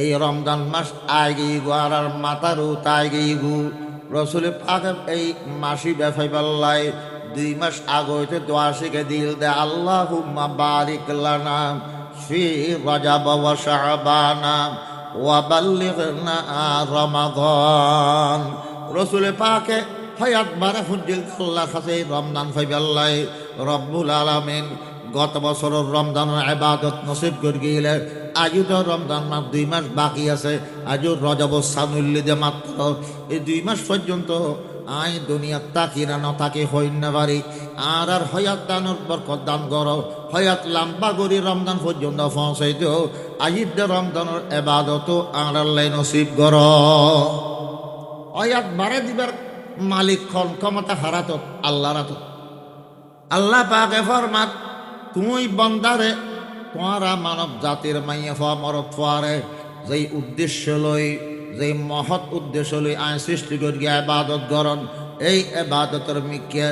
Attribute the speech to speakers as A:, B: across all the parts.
A: এই রমজান মাস আগে গো আর মাতারও তাই গু রসুল পাকে এই মাসি বেফাই পাল্লাই 2 মাস আগে হইতে দোয়া শিখে দিল দে আল্লাহুম্মা বারিক লানা ফি রজব ওয়া শাবানা ওয়া বাল্লিগনা রমাদান। রসুল পাকে হায়াত বারে ফুজিল আল্লাহর কাছে রমজান ফাইবাল্লাই রব্বুল আলামিন গত বছরের রমজানের ইবাদত নসিব করে গেলে আজও তো রমজান মাস 2 মাস বাকি আছে। আজও রজব সানুল্লিদে মাত্র এই 2 মাস পর্যন্ত আই দুনিয়া তাকি না তাকে হই না পারি আর হয়াত দানোর বরকত দান করো, হয়াত লম্বা করি রমজান পর্যন্ত পৌঁছাই দিও। আজিদ রমজানের ইবাদত আর আল্লাহ নসিব করো। হয়াত বাড়ে দিবার মালিক ক্ষমতা হারাত আল্লাহর হাতত। আল্লাহ পাকে ফরমাত তুই বন্দারে তোমারা মানব জাতির মাইয়া ফা মরত ফারে যেই উদ্দেশ্য লই যেই মহৎ উদ্দেশ্য লই আইন সৃষ্টি করি ইবাদত করন, এই ইবাদতের মিকে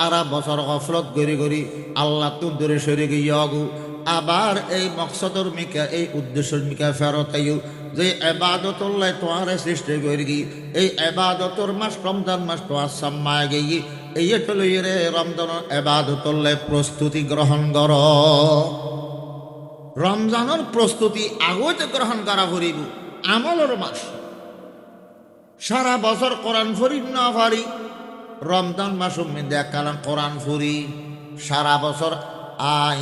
A: আরা বছর গফলত গরি গরি আল্লাহ তুম দূরে সরে গিয়াগু আবার এই মকসদর মিকে এই উদ্দেশ্যের মিকে ফেরত আইও যে ইবাদতুল্লাহ তোমারে সৃষ্টি করি এই ইবাদতের মাস রমজান মাস তোমার সম্মায় গিয়ে এই চলে রে রমজানের ইবাদতুল্লাহ প্রস্তুতি গ্রহণ কর। রমজানের প্রস্তুতি আগতে গ্রহণ করা করিব আমলের মাস। সারা বছর কোরআন ফরি না পারি, রমজান মাস মধ্যে কারণ কোরআন ফরি সারা বছর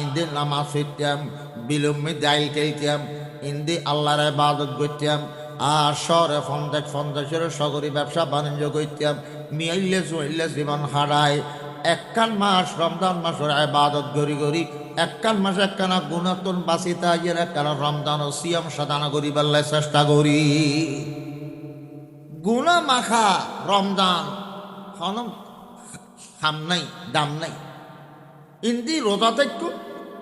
A: ইন্দি নামাজ পড়তাম, বিলম্বে দাইল খেলতাম, ইন্দি আল্লাহর ইবাদত করতাম, আর শহরে ফন্দেশের সগরি ব্যবসা বাণিজ্য করতাম, মিয়াইলে চুইলে জীবন হারায়। একখান মাস রমজান মাসের ইবাদত গড়ি গড়ি একখান মাস একখানা গুণাতন বাঁচিতা ইয়ের একখানা রমজান ও সিয়াম সাধনা করি বেলায় চেষ্টা করি। গুণা মাখা রমজান হন খাম নাই দাম নাই। ইন্দি রোজা থেকে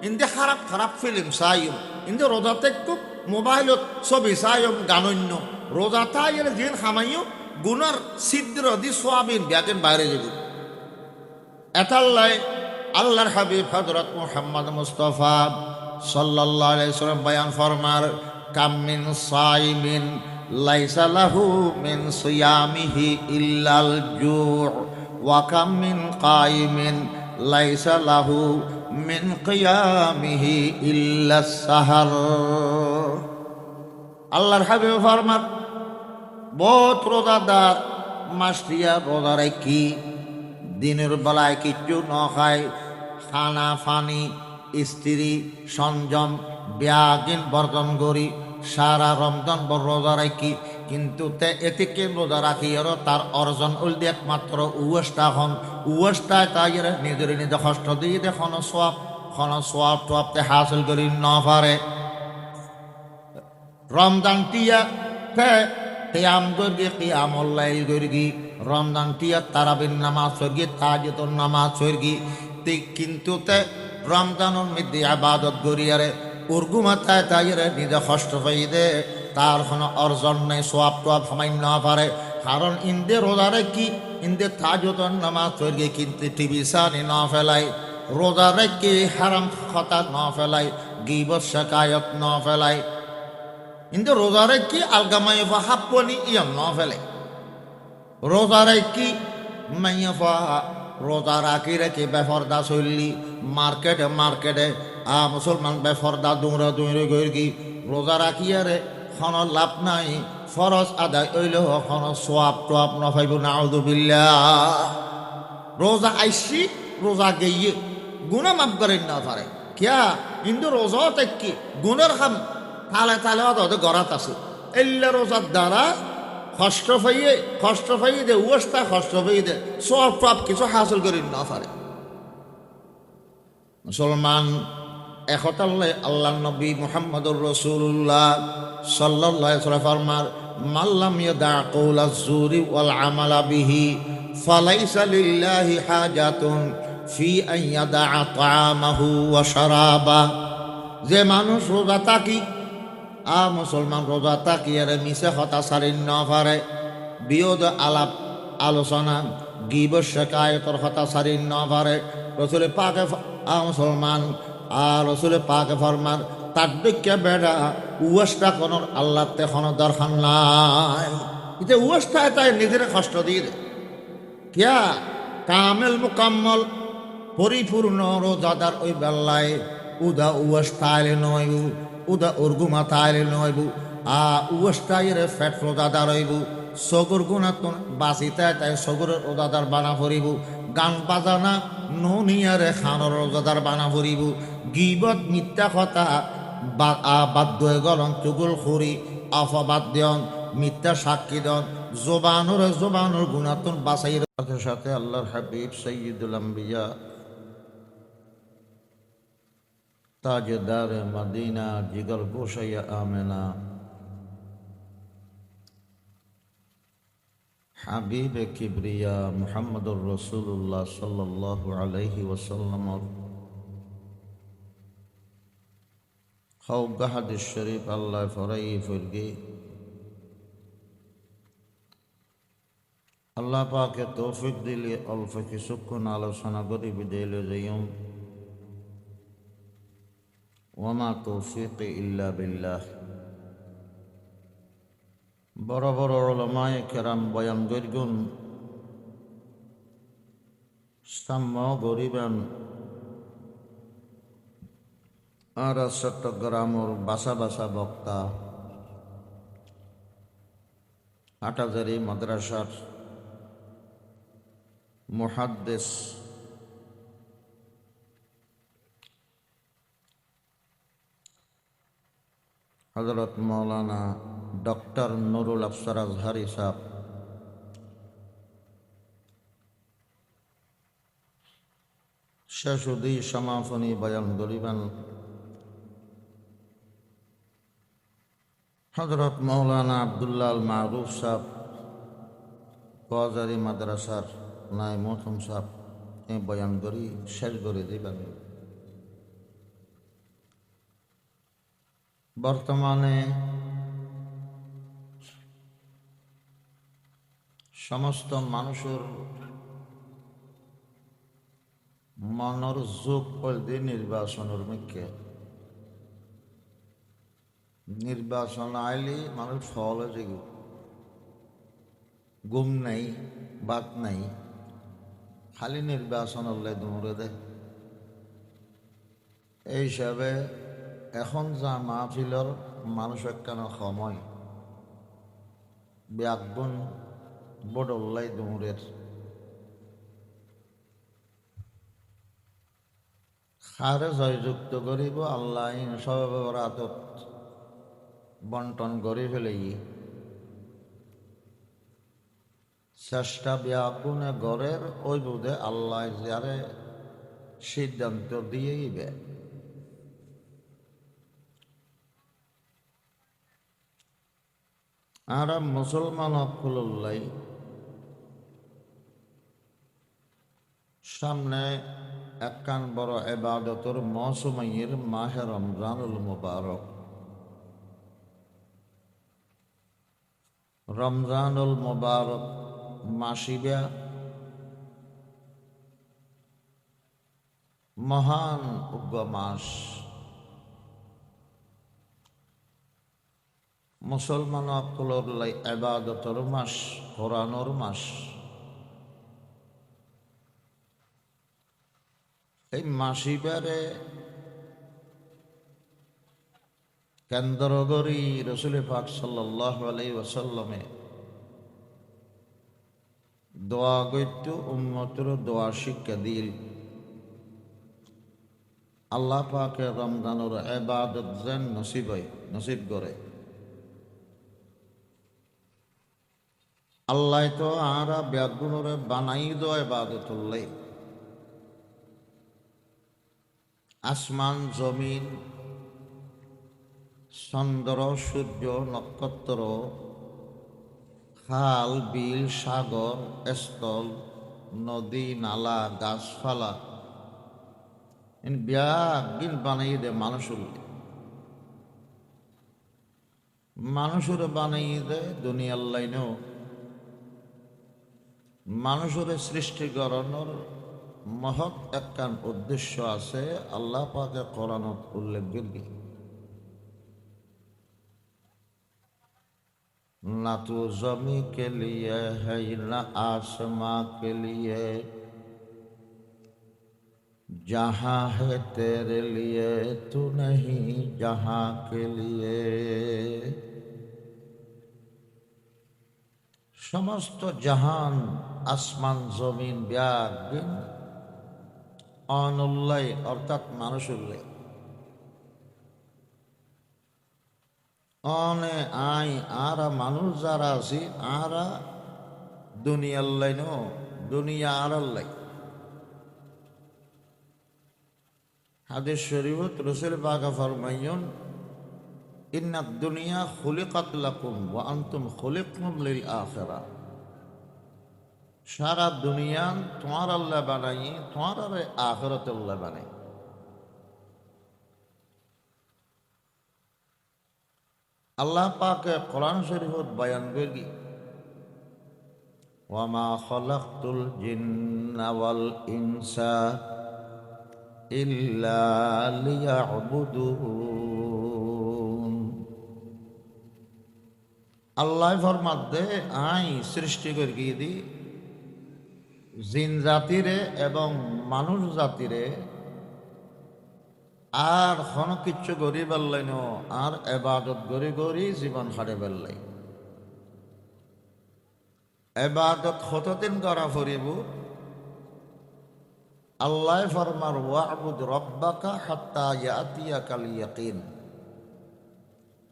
A: ইন্দি খারাপ খারাপ ফিল্ম চাইম, ইন্দি রোজা থেকে মোবাইলত ছবি চাইম গানন্য রোজা তাই যেন খামাইও গুণার ছিদ্র দি সোয়াবিন ব্যাগের বাইরে যাব। এতাল্লাই আল্লাহর হাবিব হযরত মুহাম্মদ মুস্তাফা সাল্লাল্লাহু আলাইহি ওয়াসাল্লাম বয়ান ফরমার কাম মিন সাইমিন লাইসা লাহু মিন সিয়ামিহি ইল্লাল জু' ওয়া কাম মিন কাইমিন লাইসা লাহু মিন কিয়ামিহি ইল্লাস সাহর। আল্লাহর হাবিব ফরমান বহুত রোজাদার মাসটিয়া রোজা রাখি দিনের বেলায় কিচ্ছু ন খায়, খানা ফানি স্ত্রী সংযম ব্যাগিন বর্জন করি সারা রমজান বড় রোজা রাখি, কিন্তু তে এতিকে রোজা রাখি আর তার অর্জন উল্দি একমাত্র উয়েসটা হন উয়েসটায় তাই নিজের নিজে কষ্ট দিয়ে দেখুন সোয়াব টোয়াবতে হাসিল করি ন পারে। রমজান টিয়া কিয়াম করগি কিয়ামুল লাইল করগি, রমজান টিয়া তারাবির নামাজ করগি তাহাজ্জুদের নামাজ করগি, কিন্তু তে রমজানের মধ্যে ইবাদত করি আরে উর্গু মাথায় তাই নিজে কষ্ট পাই দে তার কোনো অর্জন নেই, সোয়াব টোয়াব সামান্য পারে। কারণ ইন্দে রোজারে কি ইন্দে তাহাজ্জুদের নামাজ করগি কিন্তু টিভি সানি ন ফেলাই, রোজারে কি হারাম কথা ন ফেলাই, গীবত শিকায়ত ন ফেলাই, কিন্তু রোজারে কি আলগামাই হাপ্পনি ইয়ম ন ফেলে। রোজারে কি মাইয়া রোজা রাখি রেখে বেফরদা চললি মার্কেটে মুসলমান বেফরদা দৌড়ে গি রোজা রাখি আরে খন লাভ নাই, ফরজ আদায় হইলেও খন সোয়াব টোয়াব নফাইব নাউযুবিল্লাহ। রোজা আইসি রোজা গিয়ে গুণা মাফ করেন না পারে কিয়া, কিন্তু রোজা কি গুণের খাম তালে অত গড়াত আছে এল্লা রোজার দ্বারা কষ্ট পাইয়ে দে উস্তা কষ্ট পাইয়ে দে সব পাপ কিছু হাসিল করি না পারে। মুসলমান একতাল্লাই আল্লাহ নবী মুহাম্মদুর রাসূলুল্লাহ সাল্লাল্লাহু আলাইহি ওয়াসাল্লাম ফরমার মাল্লাম ইয়াদা কওলাজ জুরি ওয়াল আমালা বিহি ফালাইসা লিল্লাহি হাজাতুন ফি আন ইয়াদা তা'আমাহু ওয়া শারাবা। যে মানুষ রোজা থাকি মুসলমান রোজা থাকি আর মিছে কথা সারিন ন পারে, বিয়োদ আলাপ আলোচনা গীবত শিকায়তের কথা সারিন ন পারে। রসুল পাকে মুসলমান রসুল পাকে ফরমান তার দিকে বেড়া উয়াসটা কোনো আল্লাহ তেখন দরকার নাই। এটা উয়াসটায় তাই নিজের কষ্ট দিয়ে দেয় কিয়া কামেল মুকাম্মল পরিপূর্ণ রোজাদার ওই বেল্লায় উদা উয়াস তাইলে নইব উদা উর্গুমা তাইলে নইব উয়াস তাইরে ফেট রোজাদার হইব সগুর গুণাতন বাঁচিতে তাই সগুরের রোজাদার বানা ফুরিব গান বাজানা ননিয়ারে খানর রোজাদার বানা ফুরিব গিবত মিথ্যা কথা বাদ্য গলন চুগুল খুরি অপবাদ্যন মিথ্যা সাক্ষী দন জোবানুর গুণাতন বাঁচাই সাথে আল্লাহর হাবিব সৈয়দুল আম্বিয়া তাজদার মদিনা জিগর গোসাইয়া আমেনা হাবিব কিবরিয়া মুহাম্মদুর রাসূলুল্লাহ সাল্লাল্লাহু আলাইহি ওয়াসাল্লাম খাওগা হাদিস শরীফ আল্লাহ ফরাই ফরগে আল্লাহ পাকে তৌফিক দিলে অল্প কিছুক্ষণ আলোচনা করি বিদায় যাইম। ওয়ামা তৌফিক ইল্লা বিল্লাহ। বড় বড় উলামায়ে কেরাম বয়ান গরিগুন সাম্য গরিবান আর চট্টগ্রামের বাসা বাসা বক্তা হাটাজারি মাদ্রাসার মুহাদ্দিস হযরত মাওলানা ডক্টর নুরুল আফসার আজহারি সাহেব, শেষুদি সমাপনী বয়ান গরিবান হযরত মাওলানা আব্দুল্লাহ আল মারুফ সাহেব কোয়াজারি মাদ্রাসার নাই মহতম সাহেব এই বয়ান করি শেষ করে দিবেন। বর্তমানে সমস্ত মানুষের মনের যুগ পড়ে নির্বাচনের মুখ্য নির্বাচন আইলে মানুষ ফল হয়ে ঘুম নাই বাত নাই খালি নির্বাচন হলে দৌড়ে দেয়। এই হিসাবে এখন যা মাহফিলর মানুষ একখান সময় ব্যাগুন বডল্লাই দৌড়ের খারে জয়যুক্ত করিব আল্লাহ সব রাতত বন্টন করে ফেলেই চেষ্টা ব্যাগুনে গড়ের ওই বোধে আল্লাহ যারে সিদ্ধান্ত দিয়েইবে। আর মুসলমান অকুল্লাই সামনে একখান বড় ইবাদতর মৌসুমাইয়ের মাহে রমজানুল মুবারক। রমজানুল মুবারক মাসিবা মহান উগ্র মাস। মুসলমান অকুললাই ইবাদতর মাস, কোরআনর মাস। এই মাসিবারে কেন্দ্র করি রাসূল পাক সাল্লাল্লাহু আলাইহি ওয়াসাল্লামে দোয়া গইত উম্মতের দোয়া শিক্ষা দিল। আল্লাহ পাকে রমজানের ইবাদত যেন নসিব করে। আল্লাহ তো আরা ব্যাগুণরে বানাই দো ইবাদতুল্লাহ। আসমান জমিন চন্দ্র সূর্য নক্ষত্র খাল বিল সাগর স্থল নদী নালা গাছপালা ব্যাগিন বানাই দে মানুষের বানাই দে দুনিয়ার লাইনেও মানুষের সৃষ্টি করানোর মহৎ একখান উদ্দেশ্য আছে। আল্লাহ পাকে কোরআনত উল্লেখ করবি न तू जमी के लिए है न आसमां के लिए, जहाँ है तेरे लिए तू नहीं जहाँ के लिए। समस्त जहान আসমান জমিন ব্যাগিন অনুল্লাই অর্থাৎ মানুষুল্লাই অনে আই আরা মানুষ যারা আছি আরা দুনিয়াল্লাই নো দুনিয়া আরাল্লাই। হাদিস শরীফত রাসূল পাক ফরমাইয়ুন ইন্নাদ দুনিয়া খুলিকাত লাকুম ওয়া আনতুম খুলিকতুম লিল আখিরাহ। সারা দুনিয়ান তোমার আল্লাহ বানাই, তোমার আখিরাত আল্লাহ বানাই। আল্লাহ পাকে কোরআন শরীফত বয়ান করি ওয়া মা খালাকতুল জিন্না ওয়াল ইনসা ইল্লা লিয়াবুদুন। আল্লাহ ফরমাদে আই সৃষ্টি করি দি জিন জাতিরে এবং মানুষ জাতিরে আর কোনো কিচ্ছু গরি বেললাই নো আর এবাদত গরি গরি জীবন হারে বেললাই। এবাদত কতদিন করা ফুরিব? আল্লাহ ফরমার ওয়াবুদ রব্বাকা হাত্তা ইয়াতিয়াকাল ইয়াকিন।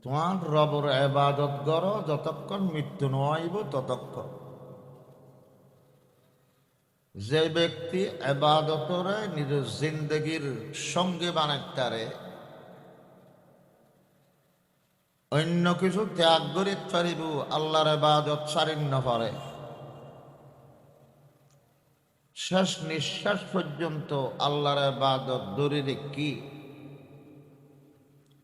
A: তোমার রবের এবাদত করো যতক্ষণ মৃত্যু নয় ততক্ষণ। যে ব্যক্তি এবাদতরে নিজের জিন্দগির সঙ্গে বানাইতারে অন্য কিছু ত্যাগ করে পারিব আল্লাহর এবাদত ছাড়িন্ন পারে, শেষ নিঃশ্বাস পর্যন্ত আল্লাহর এবাদত দরিরে কি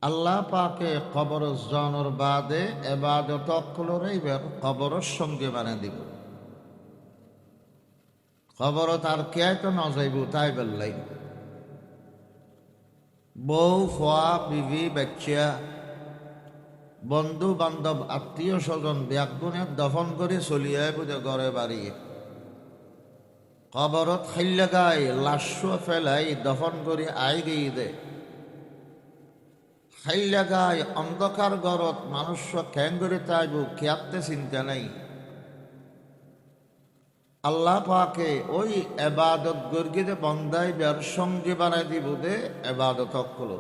A: আল্লাহ পাকে কবর জনর বাদে এবাদত অকলরেই কবরের সঙ্গে বানিয়ে দিব। খবর তার কে তো ন যাইব তাই বেললাই। বউ ফোয়া বিবি বাচ্চা বন্ধু বান্ধব আত্মীয় স্বজন ব্যাগুনে দফন করে চলিয়ে বুঝে ঘরে বাড়ি খবরত খাইলে গাই লাশ ফেলাই দফন করে আই গিয়ে দে খাইলে গাই অন্ধকার গরত মানুষ খ্যাং করে তাইব খেয়াতে চিন্তা নাই। আল্লাহ পাকে ওই এবাদত গর্গিতে বন্দাই বের সঙ্গে বানাই দিব দে এবাদত অকল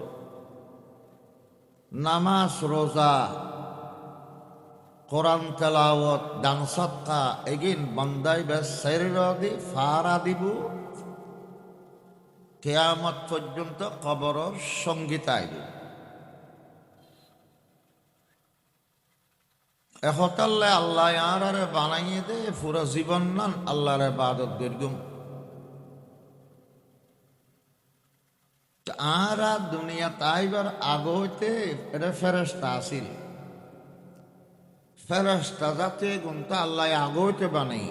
A: নামাজ রোজা কোরআন তেলাওয়াত দান সদকা এগিন বন্দাই বের শরীর দি ফারা দিব কিয়ামত পর্যন্ত কবরের সঙ্গী তাইব। এহতাল্লাহ আল্লাহ আর বানাইয়ে দে পুরো জীবন নান আল্লাহর ইবাদত দীর্ঘম। আর দুনিয়া তাইবার আগতে এটা ফেরেশতা আসিল, ফেরেশতা যাতে গুনতা আল্লাহ আগতে বানাই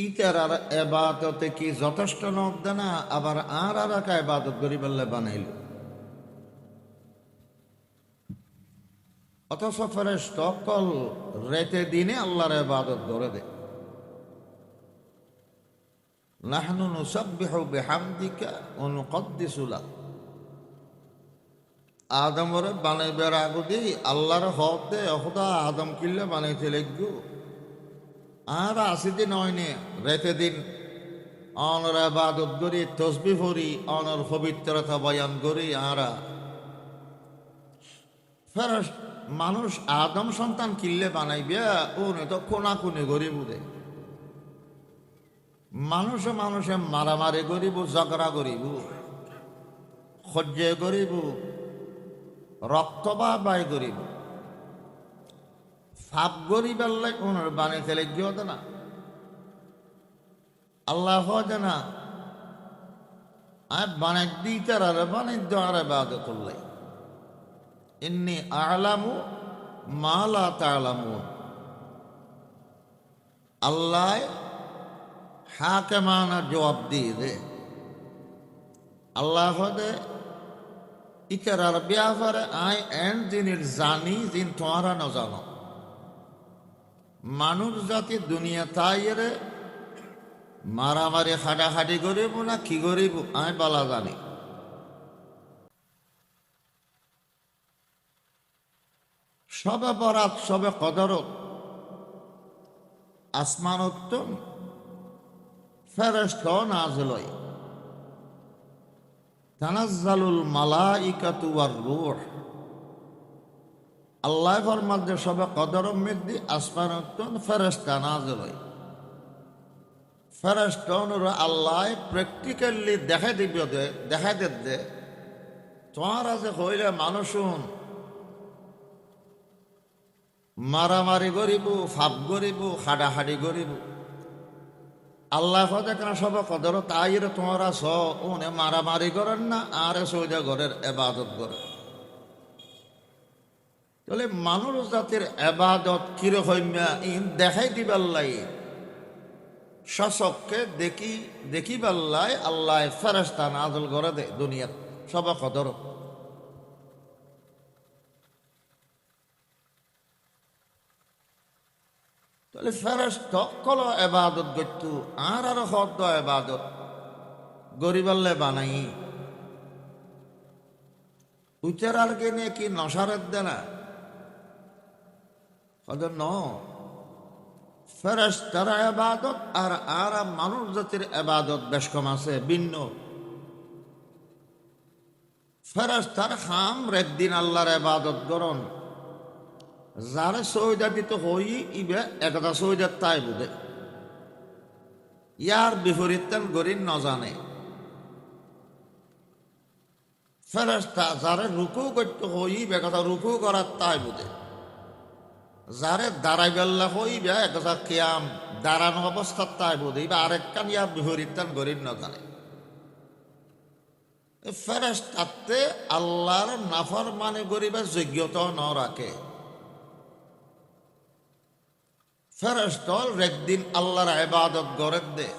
A: ইতার আর ইবাদতে কি যথেষ্ট নক দেনা আবার আর একা ইবাদত করি বললে বানাইল। অথচ ফেরেশতা অকল রেতে দিনে আল্লাহর ইবাদত করে দে। নাহনু নুসাব্বিহু বিহামদিকা ওয়া নুকদ্দিসু লাক। আদমরে বানাইবার আগুদি আল্লাহর হক দে খোদা আদম কিল্লে বানাইতে লাগবো আর আসিদি নয়নে রেতে দিন অনর ইবাদত করি তসবিহ পড়ি অনর পবিত্রতা বয়ান করি। আর ফেরেশ মানুষ আদম সন্তান কিল্লে বানাইবে ও তো কোনা কোনে গরিব দে মানুষে মানুষে মারামারি করিব ঝগড়া করিব সহ্য করিব রক্ত বাই করিব ফাপ গরিবের লাই কোন বানাইতে লেগিও না। আল্লাহ হয় না আর বানাই দিতে আর বানাই দেওয়ার ইবাদত করলাই। ইন্নী আ'লামু মা লা তা'লামুন। আল্লাহ হাকেমানা জবাব দিয়ে দে। আল্লাহ হদে ইতারার ব্যাপারে আই এন জিনিস জানি জিন তোমরা ন জানো। মানুষ জাতি দুনিয়া তাইরে মারামারি হাডাহাডি করিব না কি করিব আই বালা জানি। সবে বরাত সবে কদরত আসমানত ফেরেশতা নাযিল হয়। তানাজ্জালুল মালাইকাতু ওয়ার রূহ। আল্লাহ ফরমান যে সবে কদরের মধ্যে আসমানত ফেরেশতা নাযিল হয়। ফেরেশতারা আল্লাহ প্র্যাকটিক্যালি দেখাই দে তোমরা যে হইলে মানুষুন মারামারি করিব, ফাপ করিব, হাডাহাডি করিব। আল্লাহ কথা কেন সব কদর তাইরে তোমরা ওনে মারামারি করেন না আর সৌদা ঘরের এবাদত করেন। তাহলে মানুষ জাতির এবাদত কিরকম দেখাই দিবার লাই সচককে দেখিবার লাই আল্লাহ ফেরেশতা নাযিল করে দে দুনিয়াত সব কদর। তাহলে ফেরেশতা কল এবাদত করত আর হদ এবাদত গরিবাল্লে বানাই উচ্চারার গেনে কি নসারের দেনা হদ ন ফেরেশতার এবাদত আর মানুষ জাতির এবাদত বেশ কম আছে ভিন্ন। ফেরেশতার খাম একদিন আল্লাহর এবাদত করন যারা সৌদা দিতে হই ইবে একটা সৌদার তাই বুঝে ইয়ার বিপরীত গরিব ন জানে। ফেরেশতা যারা রুকু করতে হইবে একটা রুকু করার তাই বুঝে। যারে দাঁড়াই বেল্লা হইবে একটা কিয়াম দাঁড়ানো অবস্থার তাই বুঝে বা আরেক কান ইয়ার বিপরীত গরিব ন জানে। ফেরেশতাতে আল্লাহর নাফরমানি করিবার যোগ্যতা ন রাখে। ফেরেশতার একদিন আল্লাহর ইবাদত করে দে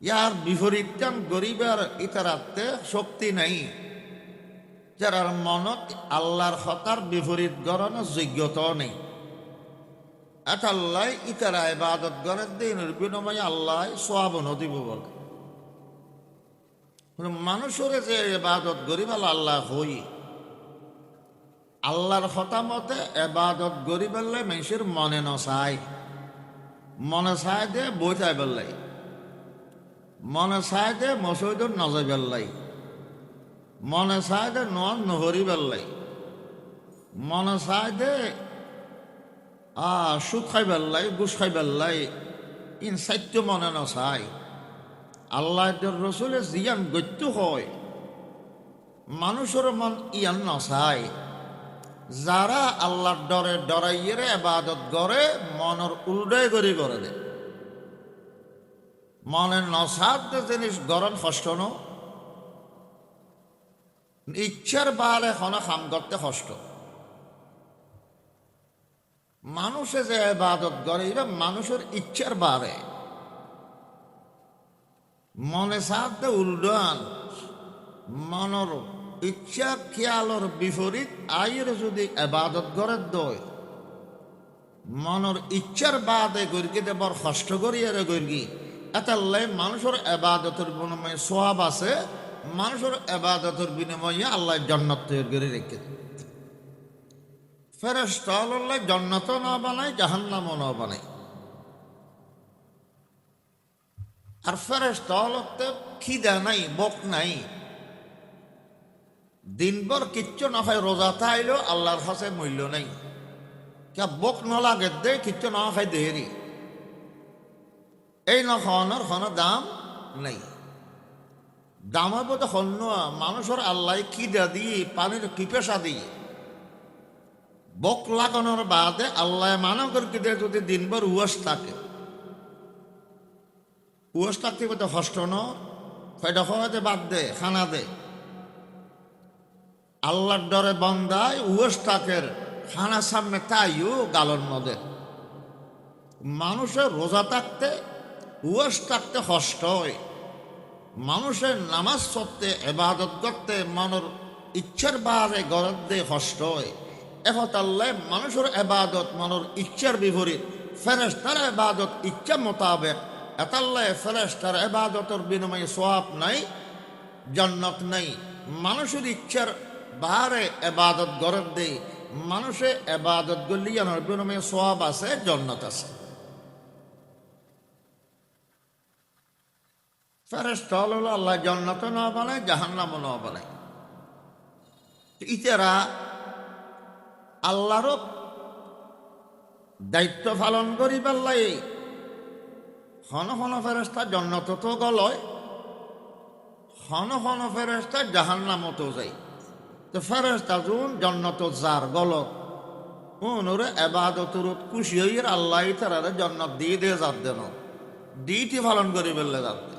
A: ইয়ার বিপরীত গরিবের ইতারাতে শক্তি নাই। যার মনত আল্লাহর হতার বিপরীত গড়ানোর যোগ্যতা নেই। এটা আল্লাহ ইতারা ইবাদত করে দিন বিনিময়ে আল্লাহ সওয়াব নদিব বলে। মানুষের যে ইবাদত গরিবাল আল্লাহ হই আল্লাহর হতামতে এবাদত গরি বেললে মানুষের মনে নসাই মনে চাই দে বই চাই বেললাই মনে চাই দে মসজিদত নজয় বেললাই মনে চাই দে নহরি বেললাই মনে চাই দে সুদ খাই বেললাই গুছ খাই বেললাই ইন সাইত্য মনে নসাই। আল্লাহ রসুলে জিয়ান গত্য হয় মানুষের মন ইয়ান নসাই। যারা আল্লাহর ডরে ডরাইয়ের ইবাদত করে মনের উল্টাই করে দে মনের নসাদ জিনিস গরম কষ্ট ন ইচ্ছার বাহার এখন কাম করতে কষ্ট। মানুষে যে ইবাদত করে এটা মানুষের ইচ্ছার বাহারে মনে সাথে উল্টান মনের ইচ্ছা খেয়ালর বিপরীত আয়ের যদি এবাদত করে দয় মনের ইচ্ছার বাদে গর্গি দেবার কষ্ট করিয়ার গর্গি এতাল্লাই মানুষের এবাদতের বিনিময়ে সওয়াব আছে। মানুষের এবাদতের বিনিময়ে আল্লাহ জান্নাত তৈরি করে রেখে ফেরেশতা আল্লাহ জান্নাত না বানায় জাহান্নামও না বানায়। আর ফেরেশতা আল্লাহতে খিদা নাই বক নাই দিনভর কিচ্ছু না খাই রোজা থাইলেও আল্লাহর কাছে মূল্য নাই। কে বক ন লাগে দে কিচ্ছু না খাই দেরি এই না খাওয়ানোর কোনো দাম নেই। দামের বোধ হন্য মানুষের আল্লাহ খিদা দিয়ে পানির পিপেসা দিয়ে বক লাগানোর বাদে আল্লাহ মানবের কিদে যদি দিনভর উয়াস থাকে উয়াস থাকতে বোধ হষ্ট ন কয়টা খাওয়াতে বাদ দে খানা দে আল্লাহর ডরে বন্দায় উয়াস তাকের খানা সামনে তাইও গালন নদে। মানুষের রোজা থাকতে উয়াস থাকতে কষ্ট হয় মানুষের নামাজ পড়তে এবাদত করতে মনের ইচ্ছার বারে গরদ দিয়ে কষ্ট হয়। এখন আল্লাহ মানুষের এবাদত মনের ইচ্ছার বিপরীত, ফেরেশতার এবাদত ইচ্ছা মোতাবেক। এতাল্লাহ ফেরেশতার এবাদতের বিনিময়ে সওয়াব নাই, জান্নাত নাই। মানুষের ইচ্ছার বারে এবাদত গরদ দেয়, মানুষের এবাদত গলিয়ানোর বিনিময়ে সওয়াব আছে, জান্নাত আছে। ফেরেশতা হলো আল্লাহ জান্নাত না বানায়, জাহান্নামও না বানায়। ইতারা আল্লাহর দায়িত্ব পালন করি পেলাই হন হন ফেরেশতা জান্নাত তো গলয়, হন হন ফেরেশতা জাহান্নামতো যায়। তো ফেরেশতা যখন জান্নাত যার গলত ওরে এবাদতের খুশি হইয়ের আল্লাহ তারা জান্নাত দিয়ে দিয়ে যাত দেন, ডিউটি পালন করি ফেললে যাতে।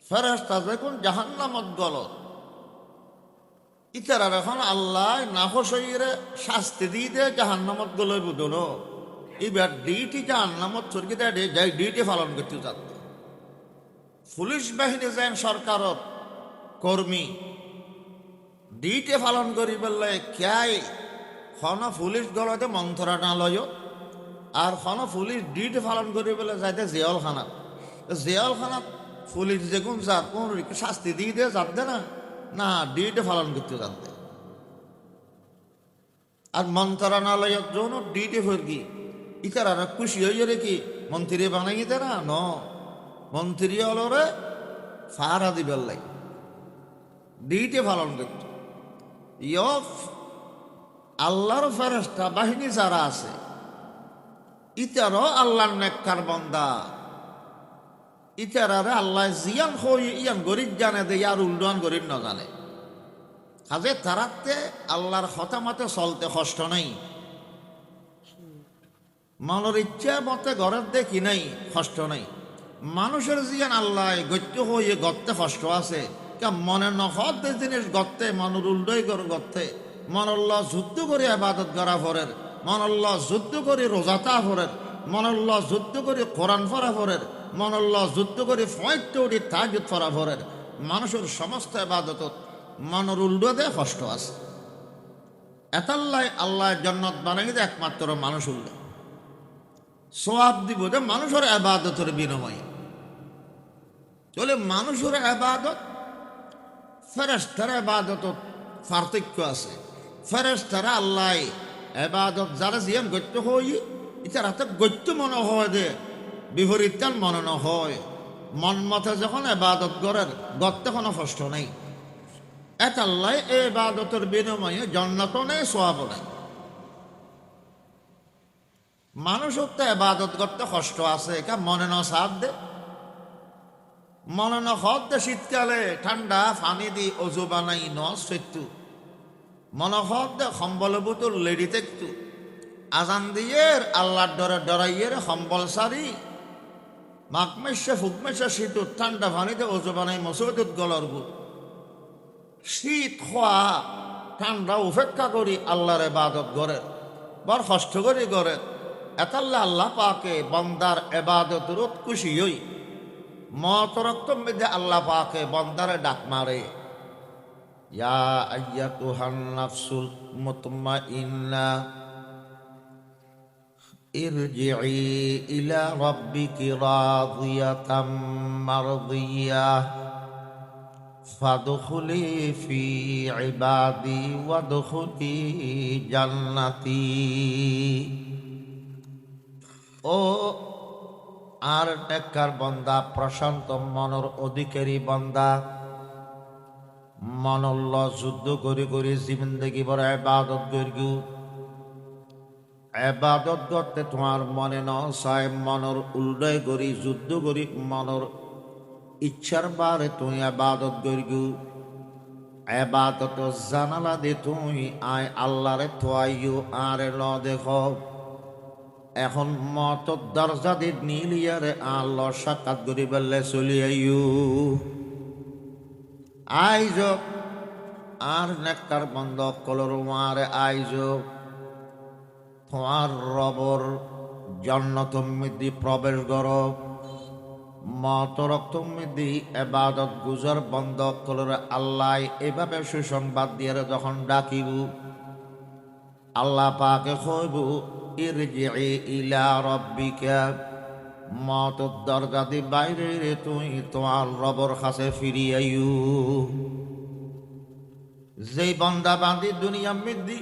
A: ফেরেশতা যখন জাহান্নামত গলত ইতারা এখন আল্লাহ নাফস হইয়ে শাস্তি দিয়ে দেয়, জাহান্নামত গলই বুঝল। এবার ডিউটি জাহান্নামত চরকি দেয়, যাই ডিউটি পালন করতে যাতে। পুলিশ বাহিনী যেন সরকারত কর্মী ডিউটি পালন করি বললে ক্যাই খন পুলিশ গলতে মন্ত্রণালয় আর খন পুলিশ ডিউটি পালন করি বলে যাইতে জেলখানাত। জেলখানাত পুলিশ যেগুন যার কোন শাস্তি দিয়ে দিয়ে যাতে না, না ডিউটি পালন করতে যাতে। আর মন্ত্রণালয়ের জন্য ডিউটি ফেরকি ইতারা খুশি হয়ে রে কি মন্ত্রী বানাই না ন, মন্ত্রী হলরে ফারা দিবার লাগে ডিউটি পালন করত। আল্লাহর ফেরেশতা বাহিনী যারা আছে ইতারও আল্লাহর নেককার বান্দা, ইতারারে আল্লাহ জিয়ান হই ইয়ান গরিব জানে দে, আর উল্ডান গরিব না জানে। কাজে তারাতে আল্লাহর হতামতে চলতে কষ্ট নাই, মনের ইচ্ছা মতে ঘরের দেখি নাই কষ্ট নাই। মানুষের জিয়ান আল্লাহ গত্য হয়ে গত্তে কষ্ট আছে, মনে নফদ জিনিস গত্তে মনের উল্ডই গত্তে মনল্লাহ যুদ্ধ করে আবাদত করা ফরের, মনল্লাহ যুদ্ধ করে রোজাতা ফরের, মনল্লাহ যুদ্ধ করে কোরআন ফরা ফরের, মনল্লাহ যুদ্ধ করে ফয়টি তাহাজ্জুদ ফরা ফরের। মানুষের সমস্ত আবাদত মনের উল্টো দেয় কষ্ট আছে। এতাল্লাই আল্লাহ জান্নাত বানাই দে একমাত্র মানুষ উল্লে সওয়াব দিব যে মানুষের আবাদতের বিনিময়ে। চলে মানুষের আবাদত ফেরেশতার আবাদত পার্থক্য আছে। ফেরেশতারা আল্লাহ আবাদত যারা জিয়ান গত্য হই ইতার হাতে গত্য মনে হয় দে, বিপরীত মনে ন হয়। মন মতে যখন আবাদত করেন গত্তে কোনো কষ্ট নেই। এত আল্লাহ এই আবাদতের বিনিময়ে জান্নাত নেই, সওয়াব নেই। মানুষের তো আবাদত করতে কষ্ট আছে, মনে ন সাপ দে, মনে ন হদ দে। শীতকালে ঠান্ডা পানি দি অজু বানাই ন সত্যু মনে হদ দে সম্বল বোতল লেডি দেখতু আজান দিয়ে আল্লাহর ডরে ডরাইয়ের সম্বল সারি মাকমেশে ফুকমেশে শীত ঠান্ডা পানিতে অজু বানাই মসজিদত গলর বুট শীত খোয়া ঠান্ডা উপেক্ষা করি আল্লাহর ইবাদত করে বড় কষ্ট করি করে। এতাল্লা আল্লাহ পাকে বন্দার ইবাদতের খুশি হই মতরক্তম মধ্যে আল্লাহ পাকে বন্দারে ডাক মারে, ইয়া আইয়াতুহান নাফসুল মুতমাইন্না ইরজিই ইলা রাব্বিকি রাদিয়াতাম মারদিয়াহ ফাদখুলি ফি ইবাদি ওয়াদখুলি জান্নাতি। ও আর নেককার বন্দা, প্রশান্ত মনের অধিকারী বন্দা, মনল্ল যুদ্ধ করি করি জিন্দগি বড় ইবাদত করি। ইবাদত করতে তোমার মনে ন চায়, মনের উল্টাই করি যুদ্ধ করি মনের ইচ্ছার বারে তুই ইবাদত করি। ইবাদত জানালা দে তুই আয় আল্লাহরে তোয়াইও আর ল দেখ। এখন মত দরজা দি নীলিয়ারে আল্লাহ সাক্ষাৎ করি বললে চলি আইও আইজ আর নেককার বন্ধ কলর মারে আইজ তোমার রবর জান্নাত মধ্যে প্রবেশ কর। মত রক্ত দি এবাদত গুজর বন্ধ করে আল্লাহ এভাবে সুসংবাদ দিয়ে যখন ডাকিব আল্লাহ পাকে কইব ইরজি ইলা রব্বিকা মত দরজা দি বাইরে রে তুই তোমার রবর কাছে ফিরি আইউ। যেই বন্দা বান্দি দুনিয়া মিদ্দি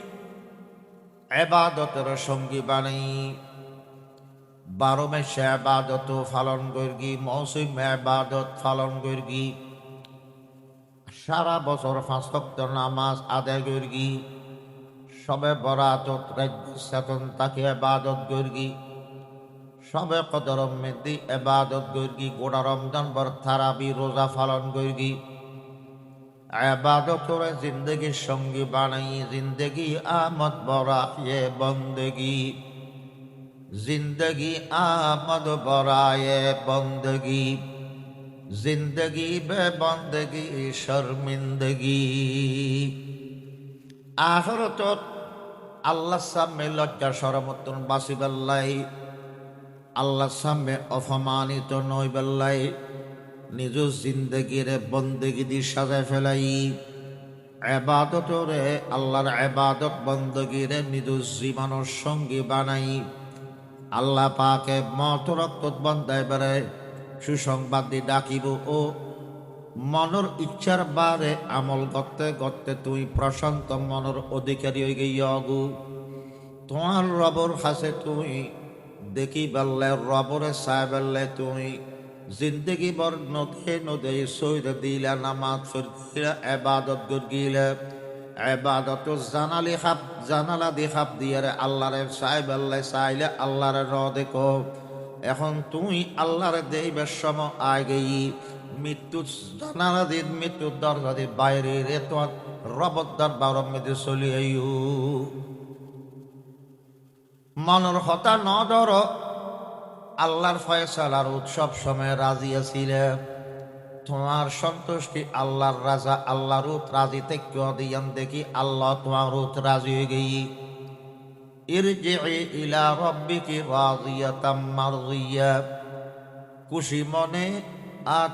A: এবাদতের সঙ্গী বানাই 12 মাসে এবাদত পালন করি, মৌসুম এবাদত পালন করি, সারা বছর 5 ওয়াক্ত নামাজ আদায় করি, সবে বরাতত রাজ্য তাকে এবাদত করি, সবে কদর মেদি এবাদত করি, গোড়া রমজান বর তারাবি রোজা পালন করি, এবাদত করে জিন্দগির সঙ্গী বানাই, জিন্দগি আমদ বরা এ বন্দগি, जिंदगी आमद बराए बंदगी, जिंदगी बे बंदगी शर्मिंदगी। आखिरत আল্লাহ সামনে লজ্জা শরমতন বাসিবাল্লাই, আল্লাহ সামনে অপমানিত নইবাল্লাই, নিজ জিন্দগির বন্দগি দি সাজায় ফেলাই, এবাদতরে আল্লাহর এবাদত বন্দগিরে নিজ জীবনের সঙ্গী বানাই। আল্লাহ পাকে মত রক্ত বন্দায় বেড়ে সুসংবাদ দিয়ে ডাকিব ও মনের ইচ্ছার বারে আমল করতে করতে তুই প্রশান্ত মনের অধিকারী হয়ে গিয়েগু। তোমার রবর কাছে তুই দেখি বেললে রবরে চাই বেললে তুই জিন্দগি বর নদে নদে সৈর দিলা নামাজ দিলা এবাদত গিলে এবাদত জানালি খাপ জানালা দি খাপ দিয়ে আল্লাহরে চাই বেললে চাইলে আল্লাহরে র দেখো। এখন তুই আল্লাহরে দেইবার সময় আয় গেই মৃত্যু জানালা দিন মৃত্যুর দরজা দি বাইরে রে তোমার রবর দরবার মধ্যে চলি আইউ। মনের হতা ন ধর আল্লাহর ফয়সালার উৎসব সময় রাজি আছিলে। তোমার সন্তুষ্টি আল্লাহর রাজা আল্লাহর উত রাজি থেকে দিয়ান দেখি আল্লাহ তোমার উত রাজি হয়ে গেই। ইরজিই ইলা রাব্বিকি রাদিয়াতাম মারদিয়া, খুশি মনে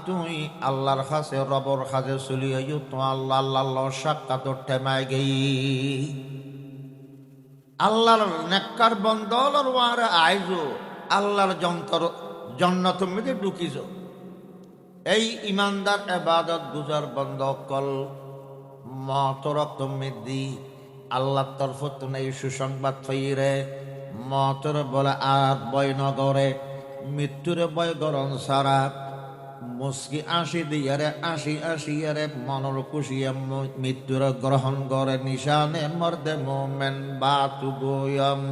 A: তুই আল্লাহর কাছে রবর কাছে চলি আইও। তো আল্লাহ আল্লাহ সাক্ষাৎ ঠেমায় গেই। আল্লাহর নেককার বন্দর ওয়ার আইজো আল্লাহর যন্ত্র জন্নত মধ্যে ঢুকিজ। এই ইমানদার এবাদত গুজার বন্ধ কল মত রক্ত মেদি আল্লাহর তরফ তুমি এই সুসংবাদ ফিরে মতর বলে আর বয় নগরে মৃত্যুরে বয় গরম সারা মুসকি আসি দিয়ারে আসি আসিয়ারে মনর খুশিয়ে মৃত্যুর গ্রহণ করে নিশানে মর্দে মোমেন বাতু গোয়ম,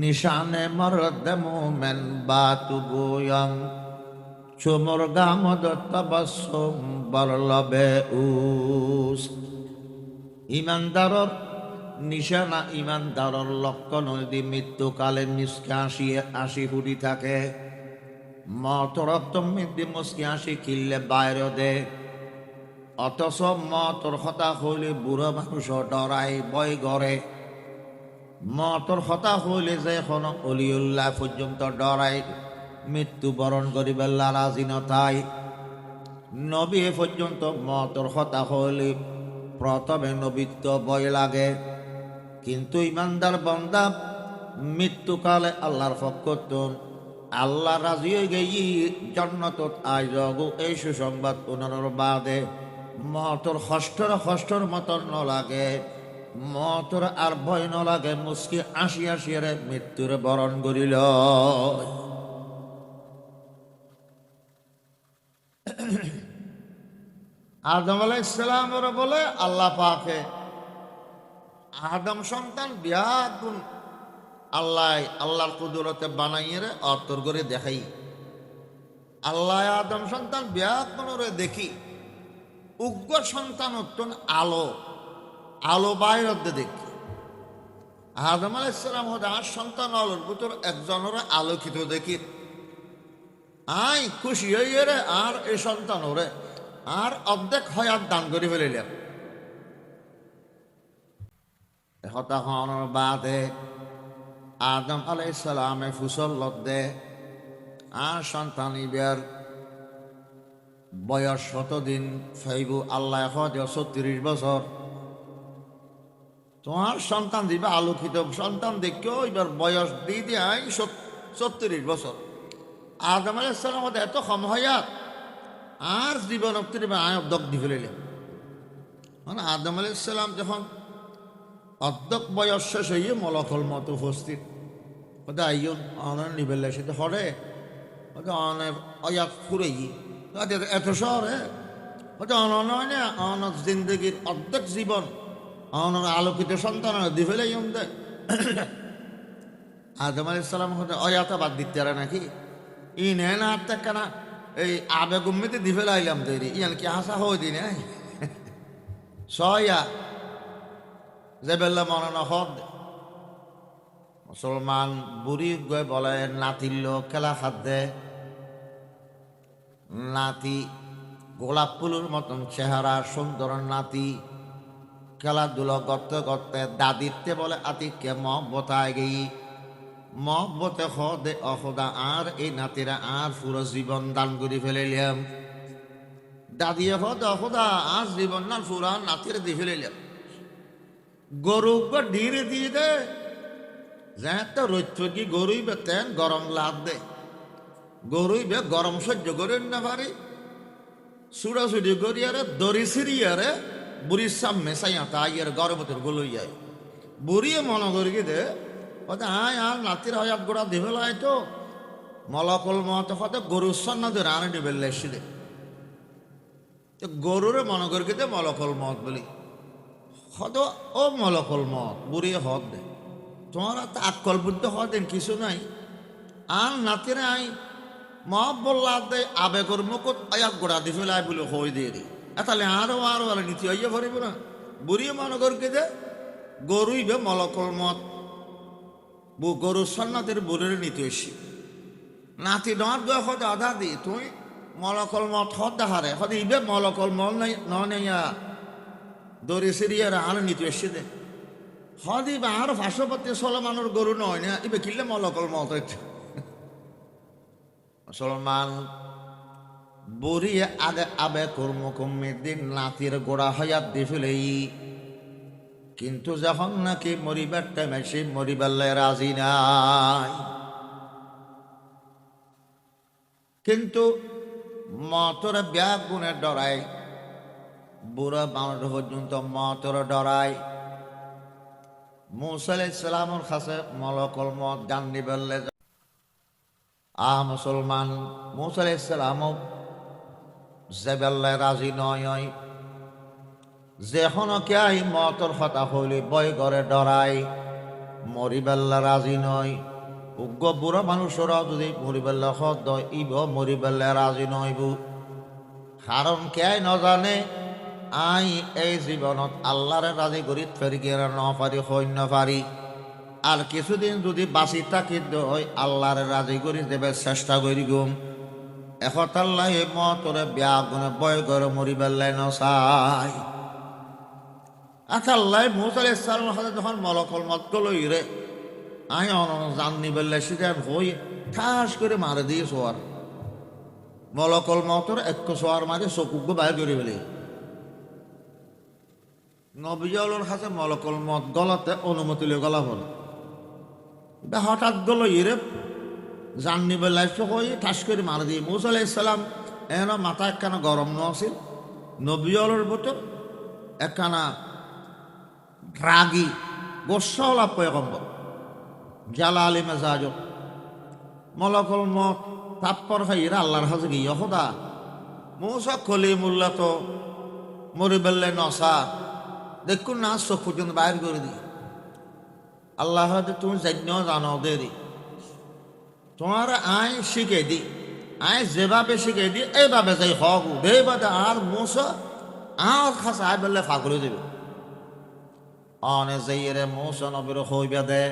A: নিশানে মর্দে মোমেন বাতু গোয়ম, চুমর গামদ তবাসুম বরলবে উস। ইমানদারর নিশানা ইমানদারর লক্ষণ যদি মৃত্যুকালে নিষ্কে আসি ফুটি থাকে। মত রক্ত মৃত্যু মুসকি আসি কিনলে বাইরে দে, অথচ মতর হতা হইলে বুড়ো মানুষ ডরাই বয় গড়ে। মতর হতা হইলে যে এখন অলিউল্লাহ পর্যন্ত ডরাই মৃত্যুবরণ করিবার রাজিনতায়। নবী পর্যন্ত মতর হতা হইলে প্রথমে নবীত্ব ভয় লাগে, কিন্তু ইমানদার বান্দা মৃত্যুকালে আল্লাহর পক্ষতন আল্লাহ রাজি হয়ে গেই জান্নাতত আই যাগো। এই সুসংবাদ পুনর বাদে মতর হষ্টর মতন ন লাগে, মতর আর ভয় ন লাগে, মুসকি আসি আসিয়ারে মৃত্যুর বরণ করিল। আদম আলাইহিস সালামের বলে আল্লাহ পাকে আদম সন্তান বিয়াগুন আল্লাহর কুদরতে বানাইয়ে রে অতর করে দেখাই। আল্লাহ আদম সন্তান বিয়াগুন রে দেখি উগ্র সন্তান অত্যন্ত আলো বাইর দেখি। আদম আলাইহিস সালাম হতে আর সন্তান আলোর ভিতর একজনের আলোকিত দেখি আই খুশি হইয়ে রে আর এই সন্তান ওরে আর অর্ধেক হয়াত দান করে ফেলিলেন। হতা হওয়ার বাদে আদম আলাইহিস সালামে ফুসল দে আর সন্তান ইবার বয়স 100 দিন ফাইব আল্লাহ 36 বছর তোমার সন্তান দিবে আলোকিত সন্তান দেখেও এবার বয়স দিয়ে দিয়ে 36 বছর আদম আলাইহিস সালাম এত কম হয়াত আর জীবন অব্দক দি ফেলিলেন মানে আদম আলাইহিস সালাম যখন অর্ধক বয়স শেষ হইয়ে মলকল মত উপস্থিত ওটা আইন অনার নিবেলে সেটা হরে ওটা অনের অয়াত ফুরেই এত শহরে ওটা অনয় না অনক জিন্দগির অর্ধেক জীবন অনর আলোকিত সন্তান দি ফেলে দেয় আদম আলাইহিস সালাম হতে অয়াতা বাদ দিতে পারে নাকি ই নে না আত্মা কেনা এই আবেগ উম্মিতে দি ফেলে আইলাম তৈরি ইয়ান কি হাসা হয়ে দিনে সয়া যে বেল্লা মনে হদ মুসলমান বুড়ি গয়ে বলে নাতির খেলা খাদ্যে নাতি গোলাপ ফুলের মতন চেহারা সুন্দর নাতি খেলাধুলো করতে করতে দাদিতে বলে আতিকে মহব্বতায় গেই মহব্বতে হদে অহদা আর এই নাতিরা আর পুরো জীবন দান করে ফেলিলাম দাদিয়ে হদ অহদা আর জীবন না পুরা নাতিরে দিয়ে ফেলিলাম গরু ডিরে দিয়ে দে তো রৈথ কি গরুই বে তেন গরম লাভ দে গরুই বে গরম সহ্য করেন না পারি ছুড়াছুড়ি করিয়ারে দড়ি সিরিয়ারে বুড়ির সামনে সাইয়া তাইয়ার গর্ভতের গলই যায় বুড়িয়ে মনে করি দে হতে আয় আর নাতির হয়াত গোড়া দিবে লাই তো মলকল মত হতে গরুর সন্না ধরে আনে ডিবে লেসি দে গরুরে মনে করি দে মলকল মত বলি হদ ও মলকল মত বুড়িয়ে হদ দে তোমার তো আকল বুদ্ধি হদেন কিছু নাই আর নাতিরে আই মহব্বল্লা দে আবেগর মুকুট আয়াত গোড়া দি ফেলাই বলে হই দিয়ে দি তাহলে আরো নীতি হইয়া ভরিব না বুড়িয়ে মনে করি দে গরুই বে মলকল মত গরুর সন্ন্যতের বুড়ের নীতি এসি নাতি ডর গে হদ আধা দি তুই মলকল মত হদ দেহারে হদ ইবে মলকল মল নাই নয়া দড়ি সিরিয়ার আর নীতি এসে দে হদ ইবে আর ভাষাপতি সলমানোর গরু নয় না ইবে কিনলে মলকল মত মুসলমান বুড়িয়ে আগে আবে কর্মকম্মির দিন নাতির গোড়া হয়াত দি ফেলেই কিন্তু যখন নাকি মরিবার টাইমে সে মরিবাল্লায় রাজি নাই কিন্তু মতর ব্যাগ গুণের ডরায় বুড়া মানুষ পর্যন্ত মতর ডরায় মুসা আলাইহিস সালামের কাছে মলকল মত গান নিবেললে মুসলমান মুসা আলাইহিস সালামও জেবেল্লায় রাজি নয় যেখন কে আই মতর কথা হইলে বয় করে ডরাই মরিবেল্লা রাজি নয় উগ্র বুড়া মানুষরা যদি মরিবেল্লা হদ ইব মরিবেল্লা রাজি নইব কারণ কে আই নজানে আই এই জীবনত আল্লাহরে রাজি করি ফেরি গিয়ে নপারি সৈন্য পারি আর কিছুদিন যদি বাঁচি থাকি হয় আল্লাহরে রাজি করি দেবে চেষ্টা করি গুম এখতাল্লাহ মতরে বিয়া গুণে বয় করে মরিবেল্লাই নচাই আল্লাহ মুসা আলাইহিস সালামের হাতে যখন মলকল মত গলই রে আই জান নিবেল্লাই সেটা হই ঠাস করে মারে দিয়ে শোয়ার মলকল মতর এক শোয়ার মারে চকুকে বাইর করে ফেলে নবীর হাতে মলকল মত গলাতে অনুমতি লিয়ে গলা হল হঠাৎ গলই রে জান নিবেল্লাই হই ঠাস করে মারে দিয়ে মুসা আলাইহিস সালাম এন মাথা একখানা গরম নছিল নবীর বোতল একখানা রাগি গোসাওয়ালা পয়গম্বর জালালি মেজাজ মলকল মত তাপ্পর খাইরা আল্লাহর হাজে গিয়ে হদা মুসা কলিমুল্লাহ তো মরিবেল্লে নসা দেখুন না চোখ পর্যন্ত বাইর করে দি আল্লাহ তুমি জান্য জানো দেরি তোমার আয় শিখে দি আয় যেভাবে শিখে দি এইভাবে যাই হক এইভাবে আর মুসা আর খাস আয় বললে ফাঁকরে দেবে অনে যাইরে মুসা নবীর হইবে দে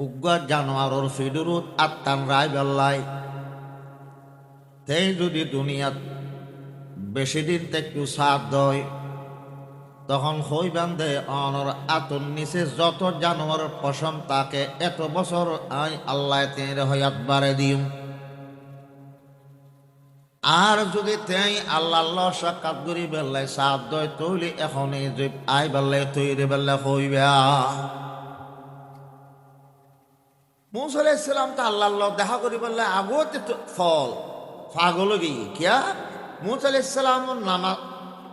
A: উগ্র জানোয়ারর ফিডুরুত আত্মান রায় বেল্লাই তেই যদি দুনিয়াত বেশি দিন একটু সাথ দয় তখন হইবেন দে অনর আতর নিচে যত জানোয়ারের পশম তাকে এত বছর আই আল্লাহ তেরে হয়াত বাড়ে দিম আর যদি তাই আল্লাহ আল্লাহ সাক্ষাৎ করি বেল্লাই সাত দয় তৈলি এখন যে আই বেল্লাই তৈরি বেল্লা হইবা মুসা আলাইহিস সালাম তো আল্লাহ আল্লাহ দেখা করি বেল্লাই আগতে ফল পাগল গিয়ে কিয়া মুসা আলাইহিস সালামর নামা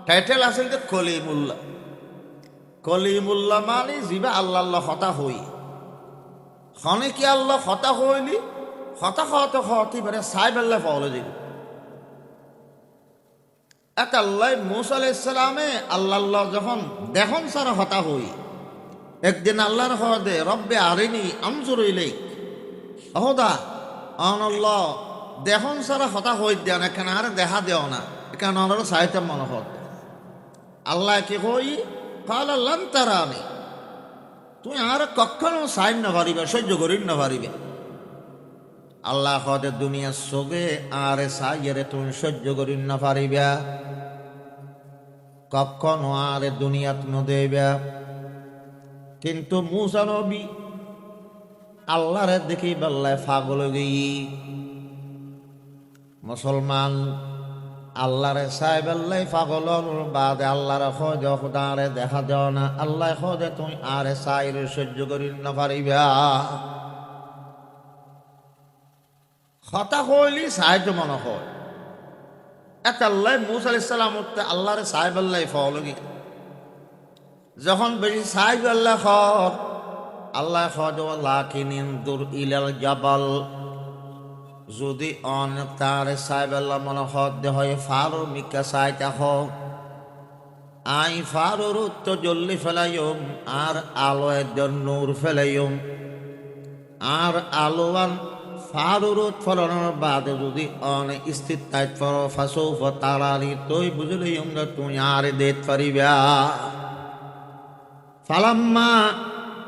A: টাইটেল আছে যে কলিমুল্লাহ। কলিমুল্লাহ মানে জিবা আল্লাহ আল্লাহ হতা হই খনে কি আল্লাহ হতা হইলি হতা খাওয়াতে খাওয়াতে এবারে সাই বেল্লা ফল যাব এক আল্লাহ মুসা আলাইহিস সালামে আল্লাহ আল্লাহ যখন দেখুন সারা হতা হই একদিন আল্লাহর হদে রব্বে আরিনি আনজুর ইলাইক হদা আল্লাহ দেখুন সারা হতা হই দেও না কেন আর দেখা দেও না কেন ওনারও সাহিত্য মনে হত আল্লাহ কি হই কাল আল্লাহ তারা আমি তুই আর কখনো সাইন না পারিবে সহ্য করি না পারিবে আল্লাহ হদে দুনিয়ার সোগে আর সাইরে তুমি সহ্য করি না পারিবে কখনো আর দুনিয়াত নদেবে কিন্তু মুসা নবী আল্লাহরে দেখি বেল্লায় পাগল গই মুসলমান আল্লাহরে সাই বেল্লাই পাগল বাদে আল্লাহরে খোঁজ খুদারে দেখা দেও না আল্লাহ খোঁজে তুই আরে সাইরে সহ্য করি না পারিবা হতা হইলি সাহায্য মনে হয় এত আল্লাহ মুসা আলাইহিস সালাম আল্লাহরে সাই বেল্লাই পাগল গই যখন বেশি সাই বেল্লা খর আল্লাহ খোঁজ লাকিন ইনদুর ইলাল জাবাল যদি অন তার সাইবেল্লা মনে হতে হয় ফারুর মিকা সাইটা হোক আই ফারুর তো জল্লি ফেলাইম আর আলো একজন নূর ফেলাইম আর আলোয়ান ফারুর ফলানোর বাদে যদি অন স্থির তাই ফর ফাঁসৌ তারানি তুই বুঝলিম না তুই আর দেত পারিবা ফালাম্মা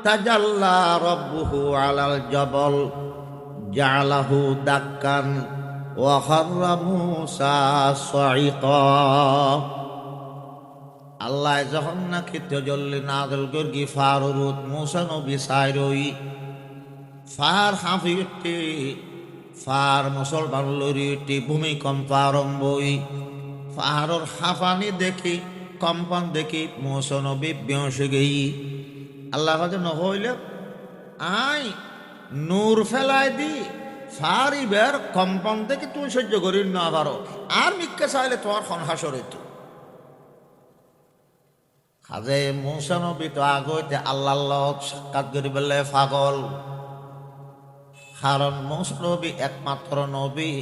A: তাজাল্লা রব্বুহু আলাল জাবাল জালাহু দাক্কান ওয়া খাররা মূসা সাইকা আল্লাহ যখন নাকি তাজাল্লি নাযিল করগি ফারুত মূসা নবী সাইরই ফার হাফিটি ফার মুসলমান লরিটি ভূমিকম্প আরম্ভই ফারর হাফানি দেখি কম্পন দেখি মূসা নবী বেহুশ গই আল্লাহ যেন হইলে আই নূর ফেলাই দি ফারিবের কম্পন থেকে তুমি সহ্য করি না পারো আর মিক্কে চাইলে তোমার খনহাসর হইতো কাজে মূসা নবী তো আগতে আল্লাহ সাক্ষাৎ করি বললে পাগল কারণ মূসা নবী একমাত্র নবী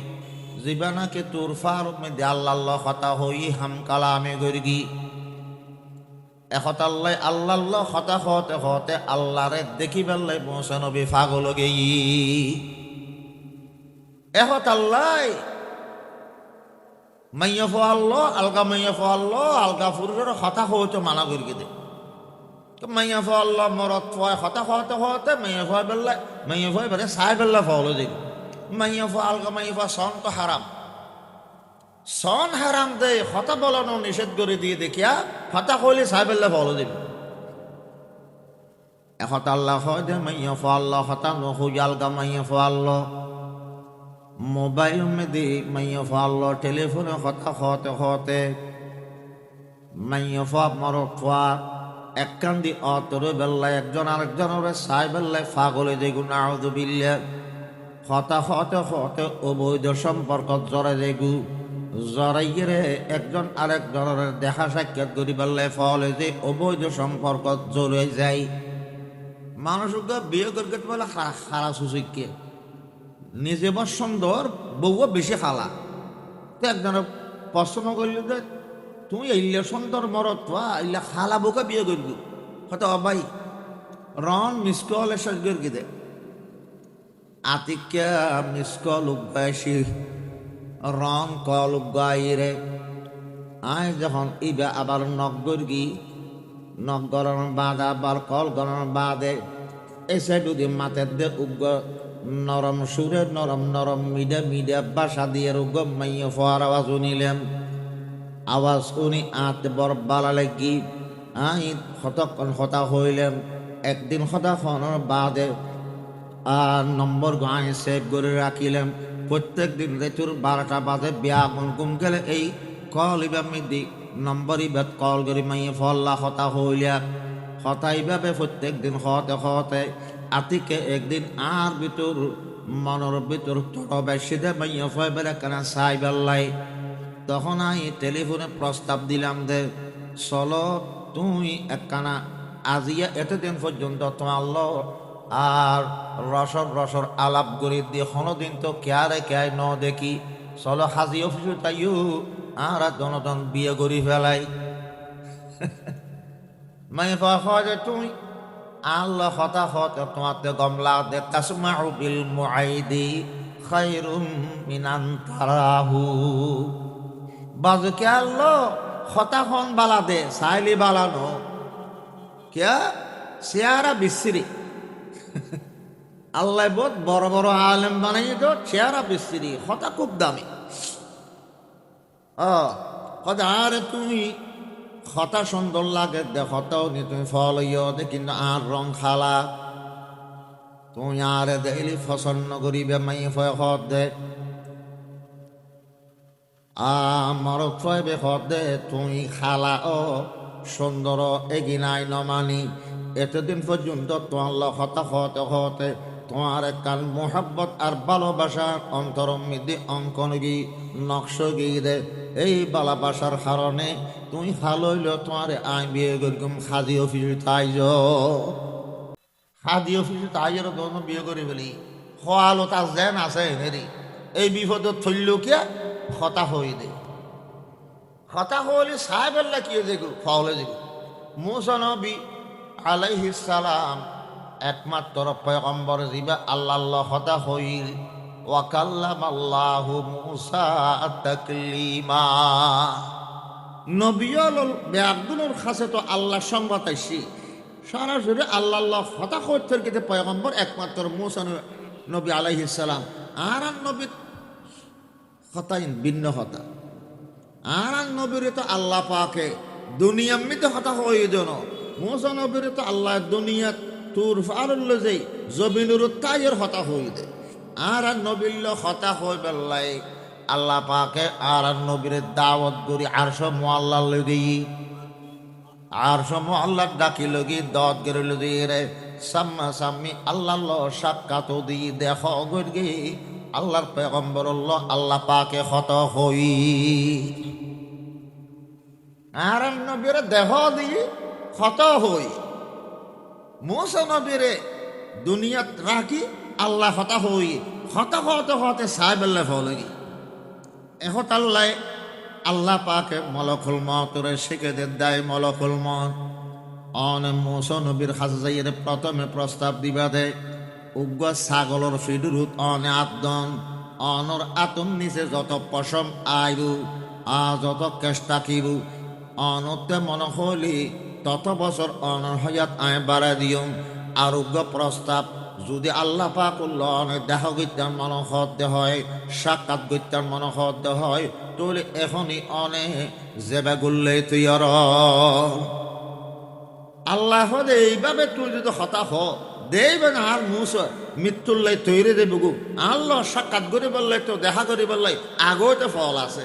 A: জীবনাকে তোর ফারুক মধ্যে আল্লাহ কথা হই হাম কালামে গর্গি এখন আল্লাহ আল্লাহ হতা হতে হতে আল্লাহরে দেখি বেল্লাই মূসা নবী পাগল গেই এখন আল্লাহ মাইয়া ফো আল্লাহ আলগা মাইয়া ফো আল্লাহ আলগা ফুরুষের হতা হতে মানা করি দে মাইয়া ফো আল্লাহ মরত ফয় হতা হতে হতে মাইয়া ফয় বেল্লাই মাইয়া ফয় বেড়ে সাই বেল্লা ফল দেব মাইয়া ফো আলগা মাইয়া ফা সন তো হারাম সন হারাম দে হতা বলানো নিষেধ করে দিয়ে দেখিয়া হতা কইলে সাহেবেল্লা ফলো দেবে এখন আল্লাহ হয় যে মাইয়া ফো আল্লাহ হতা নহুজ আলগা মাইয়া ফো আল্লাহ মোবাইল মেদি মাইয়া ফো আল্লাহ টেলিফোনে হতা হতে হতে মাইয়া ফো মরত ফোয়া এক কান্দি অতরে বেল্লায় একজন আরেকজনের সাহেবেল্লায় ফাগলে যেগুন আউযুবিল্লাহ হতা হতে হতে অবৈধ সম্পর্ক জড়ে যেগু জরাইরে একজন আরেকজনের দেখা সাক্ষাৎ করি বললে ফলে যে অবৈধ সম্পর্ক জড়ে যায় মানুষকে বিয়ে করতে বলে খারা সুশিক্ষে নিজে বা সুন্দর বউ বেশি খালা তো একজনের প্রশ্ন করল যে তুমি এইলে সুন্দর মরত এইলে খালা বউকে বিয়ে করবি হয়তো ভাই রন মিস কল শেষ করে দে আতিকা মিস কল উপাসী রং কল গাইরে আয় যখন ইবা আবার নগর গি নগরণ বাঁধা আবার কল গরণ বাঁধে এসে যদি মাথের দে উগ্র নরম সুরে নরম নরম মিডে মিডে বাসা দিয়ে উগ্র মাইয়া ফোয়ার আওয়াজ শুনিলেন আওয়াজ শুনি আত বর বালা লাগি আই হতক্ষণ হতা হইলেন একদিন হতা খনর বাদে আর নম্বর গাঁয়ে সেভ করে রাখিলেন প্রত্যেক দিন রেতুর 12টা বাজে বিয়া গুম গেলে এই কল ইবা মিদি নম্বর ইবাদ কল করি মাইয়ে ফল্লা হতা হইলা হতাইভাবে প্রত্যেক দিন হতে হতে আতিকে একদিন আর ভিতর মনের ভিতর ছোট বেশি দে মাইয়া ফয় বেড়ে কেন সাই বেল্লাই তখন আমি টেলিফোনে প্রস্তাব দিলাম যে চলো তুই একখানা আজিয়া এতদিন পর্যন্ত তোমার আর রসর আলাপ করি দিয়ে কোনোদিন তো কেয়ারে কেয়াই ন দেখি চলো হাজি অফিস তাইও আর জনতন বিয়ে করি ফেলাই মাই যে তুই আল্লাহ হতা হত তোমাতে গমলা দে তাসমাউ বিল মুআইদি খায়রুম মিনান তারাহু বাজকে আল্লাহ হতা খন বালা দে সাইলি বালানো কে চেহারা বিশ্রী আল্লাহ বহুত বড় বড় আলেম বানাই তো চেহারা বিশ্রী হতা খুব দামি কথা আরে তুমি হতা সুন্দর লাগে দে হতাও নি তুমি ফল ইয় দে কিন্তু আর রং খালা তুমি আরে দেখলি পছন্দ করিবে মাই ফয় হত দে আমার ফয়বে হত দে তুমি খালা সুন্দর এগিনাই নমানি এতদিন পর্যন্ত তোমার হতা হতে হতে তোমার কাল মোহাব্বত আর ভালোবাসার অন্তর মধ্যে অঙ্কন গি নকশ গিয়ে দে এই ভালোবাসার কারণে তুই ভালো হইল তোমার আই বিয়ে করলাম হাজি অফিস তাই হাজি অফিস তাইয়ের তখন বিয়ে করে ফেলি হলো তার জেন আছে হেরি এই বিপদত থইল কে হতা হয়ে দে হতা হলে সাহেবেল্লা কি দেখো ফাউলে দেখো মুসা নবী আলাইহিস সালাম একমাত্র পয়গম্বর জিবা আল্লাহ হতা হইল ওয়া কাল্লামাল্লাহু মুসা তাকলিমা নবীল বেআব্দুলের কাছে তো আল্লাহ সংবাদ আইছি সরাসরি আল্লাহ হতা হইতের কেতে পয়গম্বর একমাত্র মুসা নবী আলাইহিস সালাম আর নবী হতাইন ভিন্ন হতা আর নবীর তো আল্লাহ পাকে দুনিয়া মিতে হতা হয়ে যেন মুসা নবীর তো আল্লাহ দুনিয়া তুর ফারুল্ল যাই জমিনুর তাইয়ের হতা হয়ে দে আর নবীল্য হতা হয়ে বেল্লাই আল্লাহ পাকে আর নবীর দাওয়াত করি আরশ মুআল্লা লগি আরশ মুআল্লা ডাকি লগি দাওয়াত করে লগি রে সাম্মা সাম্মি আল্লাহ সাক্ষাৎ দি দেখ গি আল্লাহর পয়গম্বর আল্লাহ পাকে হতা হই আর নবীর দেহ দি হতা হই মুসা নবীরে দুনিয়াত রাখি আল্লাহ হতা হই হতা হতে হতে সাহেবেল্লা ফলগি এহত আল্লাহ আল্লাহ পাকে মলকুল মতরে শিখে দেয় মলকুল মত অন মুসা নবীর কাছে যাইয়ে প্রথমে প্রস্তাব দিবা দে উগ্র ছাগলর ফিডুরুত অনে আদন অনর আতন নিচে যত পশম আইরু যত কেশ থাকিবু অনতে মন হলি তত বছর অনর হয়াত আয় বাড়াই দিও আর উগ্র প্রস্তাব যদি আল্লাহ পাক দেহ গিত্যার মন হতে হয় সাক্ষাৎ গিত্যার মন হতে হয় তাহলে এখনই অনে জেবা গুললে তুই আল্লাহ এইভাবে তুই যদি হতা হ দেবেন আর মুসা মৃত্যুল্লাই তৈরি দেব গু আল্লাহ সাক্ষাৎ করে বললে তো দেখা করে বললে আগতে ফল আছে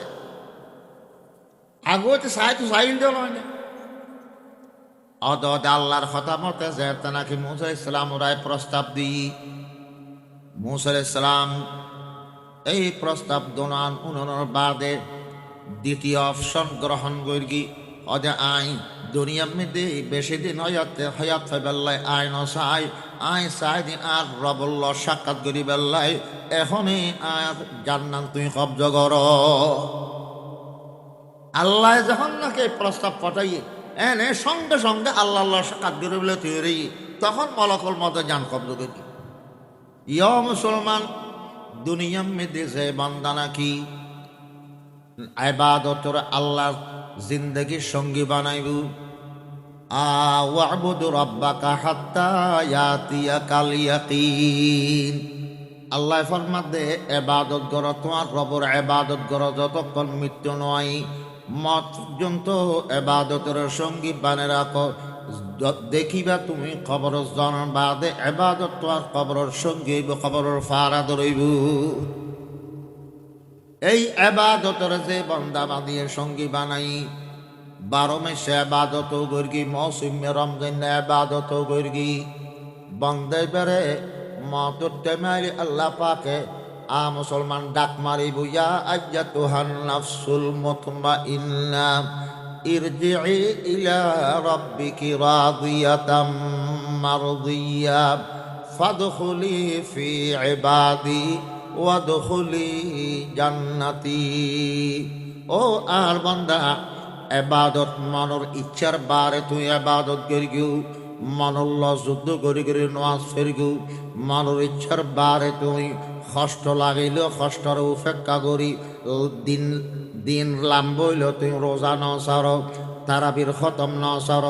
A: আগতে সাহিত্য সাইল দেওয়া না অদদ আল্লাহর কথা মতে যে নাকি মুসা ইসলাম ওরাই প্রস্তাব দিই মুসা ইসলাম এই প্রস্তাব দোনান উনানোর বাদে দ্বিতীয় অপশন গ্রহণ করি অদে আই দুনিয়ার মধ্যে বেশি দিন হয়াত বেল্লাই আয় নসাই আয় চাই দিন আর রবল্ল সাক্ষাৎ করি বেল্লাই এখনই আর জান্নাত তুই কবজ কর আল্লাহ যখন নাকি প্রস্তাব পাঠাইয়ে এনে সঙ্গে সঙ্গে আল্লাহ সাক্ষাৎ করে বলে তৈরি তখন মলকল মতো জান কবজ করি ইয় মুসলমান দুনিয়ার মধ্যে যে বান্দা নাকি ইবাদতর আল্লাহ জিন্দগির সঙ্গী বানাইব ওয়াবুদু রাব্বাকা হাত্তা ইয়াতিয়াকাল ইয়াকিন আল্লাহ ফরমান দে ইবাদত কর তোমার রবের ইবাদত কর যতক্ষণ মৃত্যু নয় মত পর্যন্ত ইবাদতের সঙ্গী বানে রাখো দেখিবা তুমি কবর জন্ম বাদে ইবাদত তোমার কবরের সঙ্গী কবরের ফারা ধরইব এই এবাদতের যে বন্দা বাঁধিয়ে সঙ্গী বানাই 12 মাসে এবাদত গর্গি মৌসুমে রমজান এবাদত গর্গি বন্দে বেড়ে মতর টেমাইলি আল্লাহ পাকে মুসলমান ডাক মারি বুয়া আইয়াতুহান নাফসুল মুতমাইন্না ইরজিই ইলা রাব্বিকি রাদিয়াতাম মারদিয়া ফাদখুলি ফি ইবাদি ওয়াদখুলি জান্নাতি। ও আর বান্দা এবাদত মনের ইচ্ছার বারে তুই এবাদত করিগু, মনল্ল যুদ্ধ করি করি নামাজ ফেরগু, মনের ইচ্ছার বারে তুই কষ্ট লাগিল কষ্টর উপেক্ষা করি দিন দিন লাম্বইল তুই রোজা ন সার, তারাবির খতম ন সার,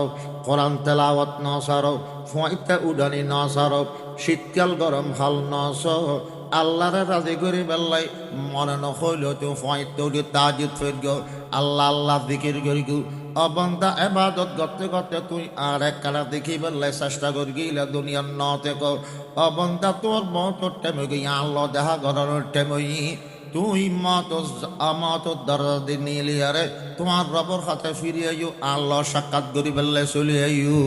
A: কোরআন তেলাওয়াত ন সার, ফয়তা উডানি ন সার, শীতকাল গরম হাল ন সহ আল্লাহরে রাজি করি বেল্লাই মনে নহইল তুই ফয়তা উঠি তাজিদ ফেরগ আল্লাহ আল্লাহ জিকির করিগু। অবন্দা এবাদত করতে করতে তুই আর এক কালা দেখি বেল্লাই চেষ্টা করি গিলা দুনিয়ার ন থেকে অবন্দা তোর মতর টেমে গিয়ে আল্লাহ দেখা করানোর টেমই তুই মত দরজা দিয়ে নিলি আরে তোমার রবর হাতে ফিরে আইও আল্লাহ সাক্ষাৎ করি বেল্লাই চলে আইও।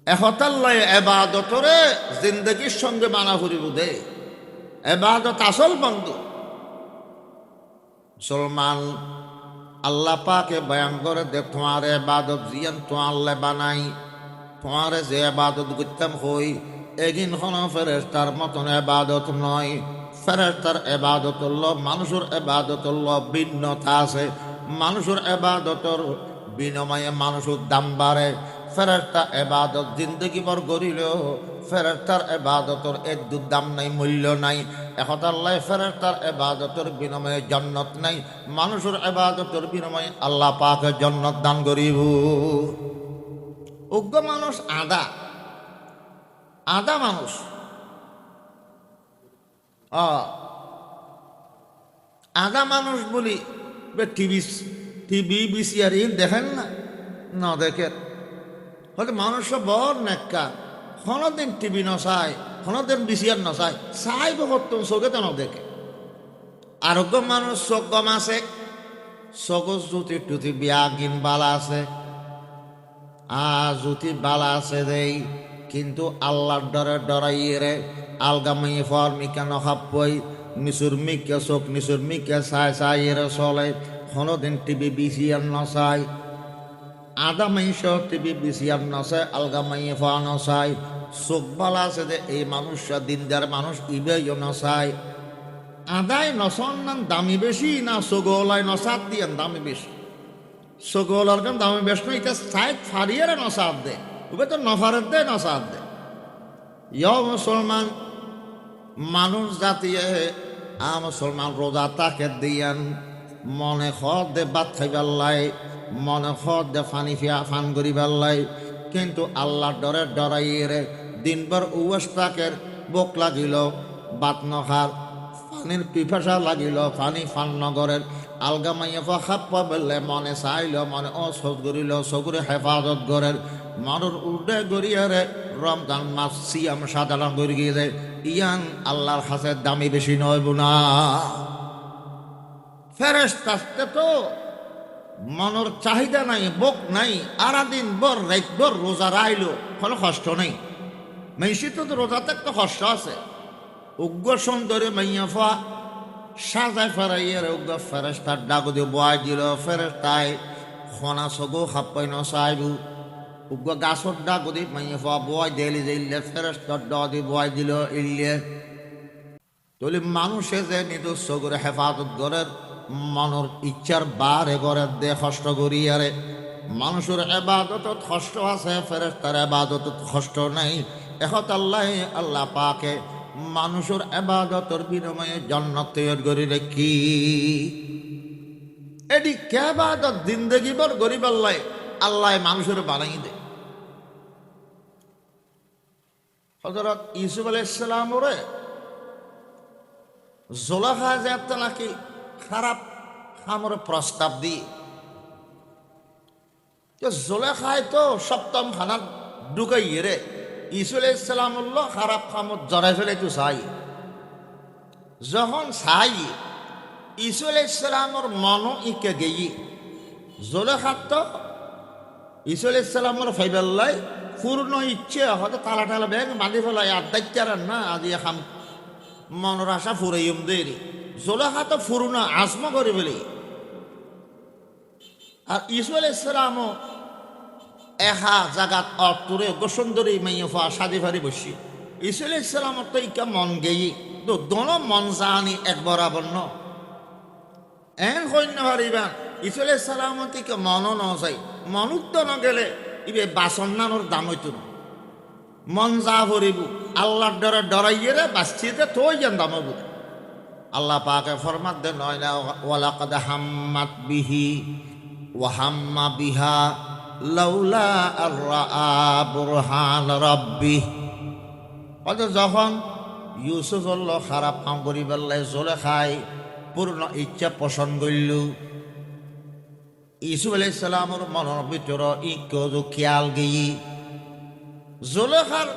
A: এহতাল্লাই এবাদতরে জিন্দগির সঙ্গে মানা ফুরিব দে, এবাদত আসল বন্ধু। মুসলমান আল্লাহ পাকে বয়ান করে দে তোমার এবাদত জিয়ান তো আল্লাহ বানাই, তোমার যে এবাদত করতাম হই এগিন হন ফেরেশতার মতন এবাদত নয়। ফেরেশতার এবাদত মানুষের এবাদত ভিন্নতা আছে, মানুষের এবাদতর বিনিময়ে মানুষের দাম বাড়ে। ফেরেশতা এবাদত জিন্দগি ভর করিল ফেরেশতার এবাদতর এদুর দাম নাই মূল্য নাই। এখন আল্লাহ ফেরেশতার এবাদতের বিনিময়ে জান্নাত নাই, মানুষের এবাদতের বিনিময়ে আল্লাহ পাকে জান্নাত দান করিব। উগ্র মানুষ আদা আদা মানুষ আদা মানুষ বলি টিভি বিসিআরি দেখেন না দেখেন হয়তো মানুষ বড় নেকা কোনোদিন টিভি নচায় কোনোদিন বিসিআর নচায় চাইব কত চোখে তো দেখে। আরোগ্য মানুষ চোখ কম আছে, চোখর জুতি টুতি বিয়া গিন বালা আছে জুতি বালা আছে দেই কিন্তু আল্লাহর ডরে ডরাইয়ে রে আলগামাই ফর মিকা নখাপই নিচুর মিকে চোখ নিচুর মিকে চাই চাই রে চলে কোনোদিন টিভি বিসিআর নচায়। আদা মাইশ টিভি বিসিআর নচায় আলগামাই ফর নচায়। চোখ বালা আছে যে এই মানুষরা দিনদার মানুষ ইবেও নচায়। আদায় নচন নাম দামি বেশি না চগলাই নচাত দিয়ে দামি বেশি? চগলার কারণ দামি বেশ নয়, এটা সাইড ফারিয়ে নচাত দে ওবে তো নফারের দে নচাত দে। মুসলমান মানুষ জাতিয়ে মুসলমান রোজা তাকে দিয়ান মনে খদ দে বাদ খাই পাল্লাই, মনে খদ দে ফানি ফিয়া ফান করি পাল্লাই, কিন্তু আল্লাহ ডরে ডরাইয়ে রে দিনভর উয়াস তাকের বোক লাগিল বাত নখার, পানির পিপাসা লাগিল পানি ফান নগরের আলগামাইয়া খাপ্পা বেললে মনে চাইল মনে অসদ করিল চকুরে হেফাজত গরের মানুষ উর্দে গড়িয়ারে রমজান মাস সিয়াম সাধারণ করি গিয়ে ইয়ান আল্লাহর কাছে দামি বেশি নইব না। ফেরেশতাতে তো মনের চাহিদা নাই বোক নাই আরা দিন বর রাত বর রোজা রাইল কোনো কষ্ট নেই। মেশি তো রোজাতে একটা কষ্ট আছে। উগ্র সুন্দরী মাইয়া ফা সাজায় ফেরাইয়ের উগ্র ফেরেশতার ডাক দিয়ে বয় দিল ফেরেশতায় খনা সগো খাপ্পাই নচাইব উগ্র গাছর ডাক দিয়ে মাইয়া ফা বয় দিলে যাইলে ফেরেশতার ডাক দিয়ে বয় দিল ইল্লে তলি মানুষে যে নিজ সগরে হেফাজত গরের মনের ইচ্ছার বারে গরের দে কষ্ট করিয়ারে মানুষের এবাদত কষ্ট আছে ফেরেশতার এবাদত কষ্ট নাই। এখন আল্লাহ পাকে মানুষের এবাদতের বিনিময়ে জান্নাত তৈরি করে রেখি এটি কেবাদত জিন্দগি বর গরিব আল্লাহ মানুষের বানাই দে। হযরত ইউসুফ আলাইহিস সালাম ওরে জোলাখা যেত নাকি খারাপ খামর প্রস্তাব দি জোলেখায় তো সপ্তম খানা ঢুকাইয়ে রে ইসুল ইসলামুল্লাহ খারাপ খামত জড়াই ফেলে তো চাই যখন চাই ঈসু আলাইহিস সালামৰ মনো ইকে গেই জোলেখাত ঈসু আলাইহিস সালামৰ ফাইবাল্লাই পূর্ণ ইচ্ছে হয়তো তালা টালা ব্যাগ বাঁধি ফেলাই আদাইতার না আজি খাম মনের আশা ফুরাইম দেরি জোলেখাত পূর্ণ আজম করে ফেলি। আর ঈসু আলাইহিস সালামও এহা জাগাত অতুরে গোসন্দরী মাইয়া ফা সাদি ফারি বসি ঈসু আলাইহিস সালামর তো ইকা মন গেই তো দোনো মন জানি এক বরাবর ন এন সৈন্য হারিবান ঈসু আলাইহিস সালামর থেকে মনও ন যাই মনুত ন গেলে ইবে বাসন নানোর দাম হইতো না মন যা ভরিব আল্লাহর ডরে ডরাইয়ে বাঁচিয়ে তো যেন দাম হইব। আল্লাহ পাকে ফরমাত দে নয় না ওয়ালাকাদ হাম্মাত বিহি ওয়া হাম্মা বিহা লাউলা আরআ বুরহান রাব্বি। অত যখন ইউসুফ আল্লাহ খারাপ কাম করি বেলায় জলে খাই পূর্ণ ইচ্ছা পোষণ করল ইসুফ আলাইহিস সালামের মনের ভিতর ইকো খেয়াল গেই জলেখার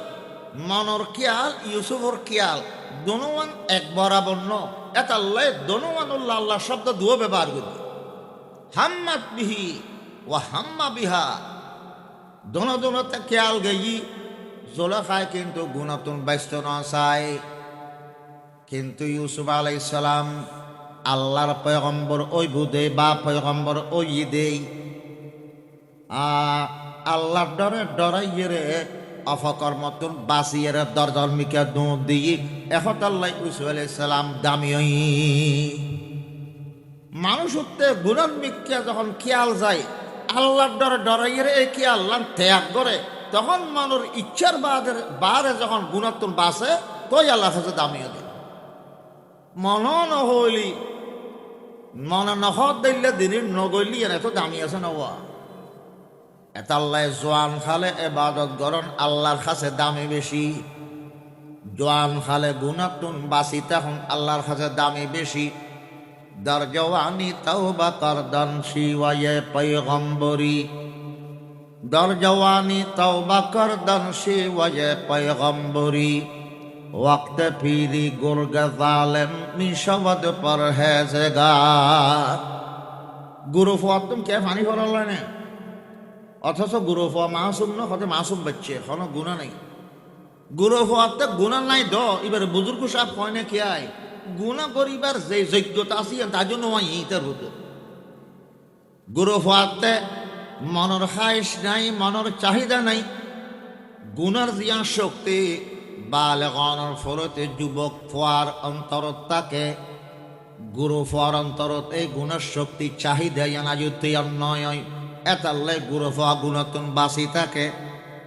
A: মনের খেয়াল ইউসুফর খেয়াল দোনোয়ান এক বরাবর ন এটা আল্লাহ দোনোয়ানুল্লাহ আল্লাহ শব্দ দুও ব্যবহার করি হাম্মাত বিহি ও হাম্মা বিহা দোনোতে খেয়াল গেই জলেখায় কিন্তু গুণাতুন ব্যস্ত ন চায় কিন্তু ইউসুফ আলাইহিস সালাম আল্লাহর পয়গম্বর ওই বুদে বা পয়গম্বর ওই দেই আল্লাহর ডরে ডরাইয়ে রে অফকর্মতুন বাঁচিয়ে রে দরদর্মিকে দৌড় দিয়ে এখন আল্লাহ ইউসুফ আলাইহিস সালাম দামি মানুষ উঠতে গুণান্বিককে যখন খেয়াল যায় আল্লাহর ডরে ডরাইয়ে রে এই খেয়াল ত্যাগ করে তখন মানুষ ইচ্ছার বারে যখন গুণাত্মন বাঁচে তোই আল্লাহর কাছে দামিয়ে দেয় মন নহলি মনে নহত দিলে দিনের নগলি এত দামি আছে নওয়া এটা আল্লাহ জোয়ান খালে এবাদত গরণ আল্লাহর কাছে দামি বেশি জোয়ান খালে গুণাতুন বাসি তখন আল্লাহর কাছে দামি বেশি দর জওয়ানি তওবা করদন শিওয়ে পয়গম্বরি দর জওয়ানি তওবা করদন শিওয়ে পয়গম্বরি वक्त फिरी गुर्ग जालिम मिशवद परहेज़गार। गुरु फुआ तुम क्या फानी फरल ने অথচ গুরু ফুয়া মাসুম ন হতে মাসুম বাচ্চে কোনো গুণা নাই গুরু ফুয়াতে গুণা নাই দ এবার বুজুর্গ সাহেব কয় না কে আয় গুণা করিবার যে যোগ্যতা আছে তার জন্য ইতার হতো গুরু ফুয়াতে মনের খাইশ নাই মনের চাহিদা নাই গুণার জিয়া শক্তি বালেগনের ফলতে যুবক ফুয়ার অন্তরত তাকে গুরু ফুয়ার অন্তরত এই গুণের শক্তি চাহিদা ইয়ানাজুতে অন্যয় এতাল্লে গুরু ফুয়া গুণতুন বাঁচি থাকে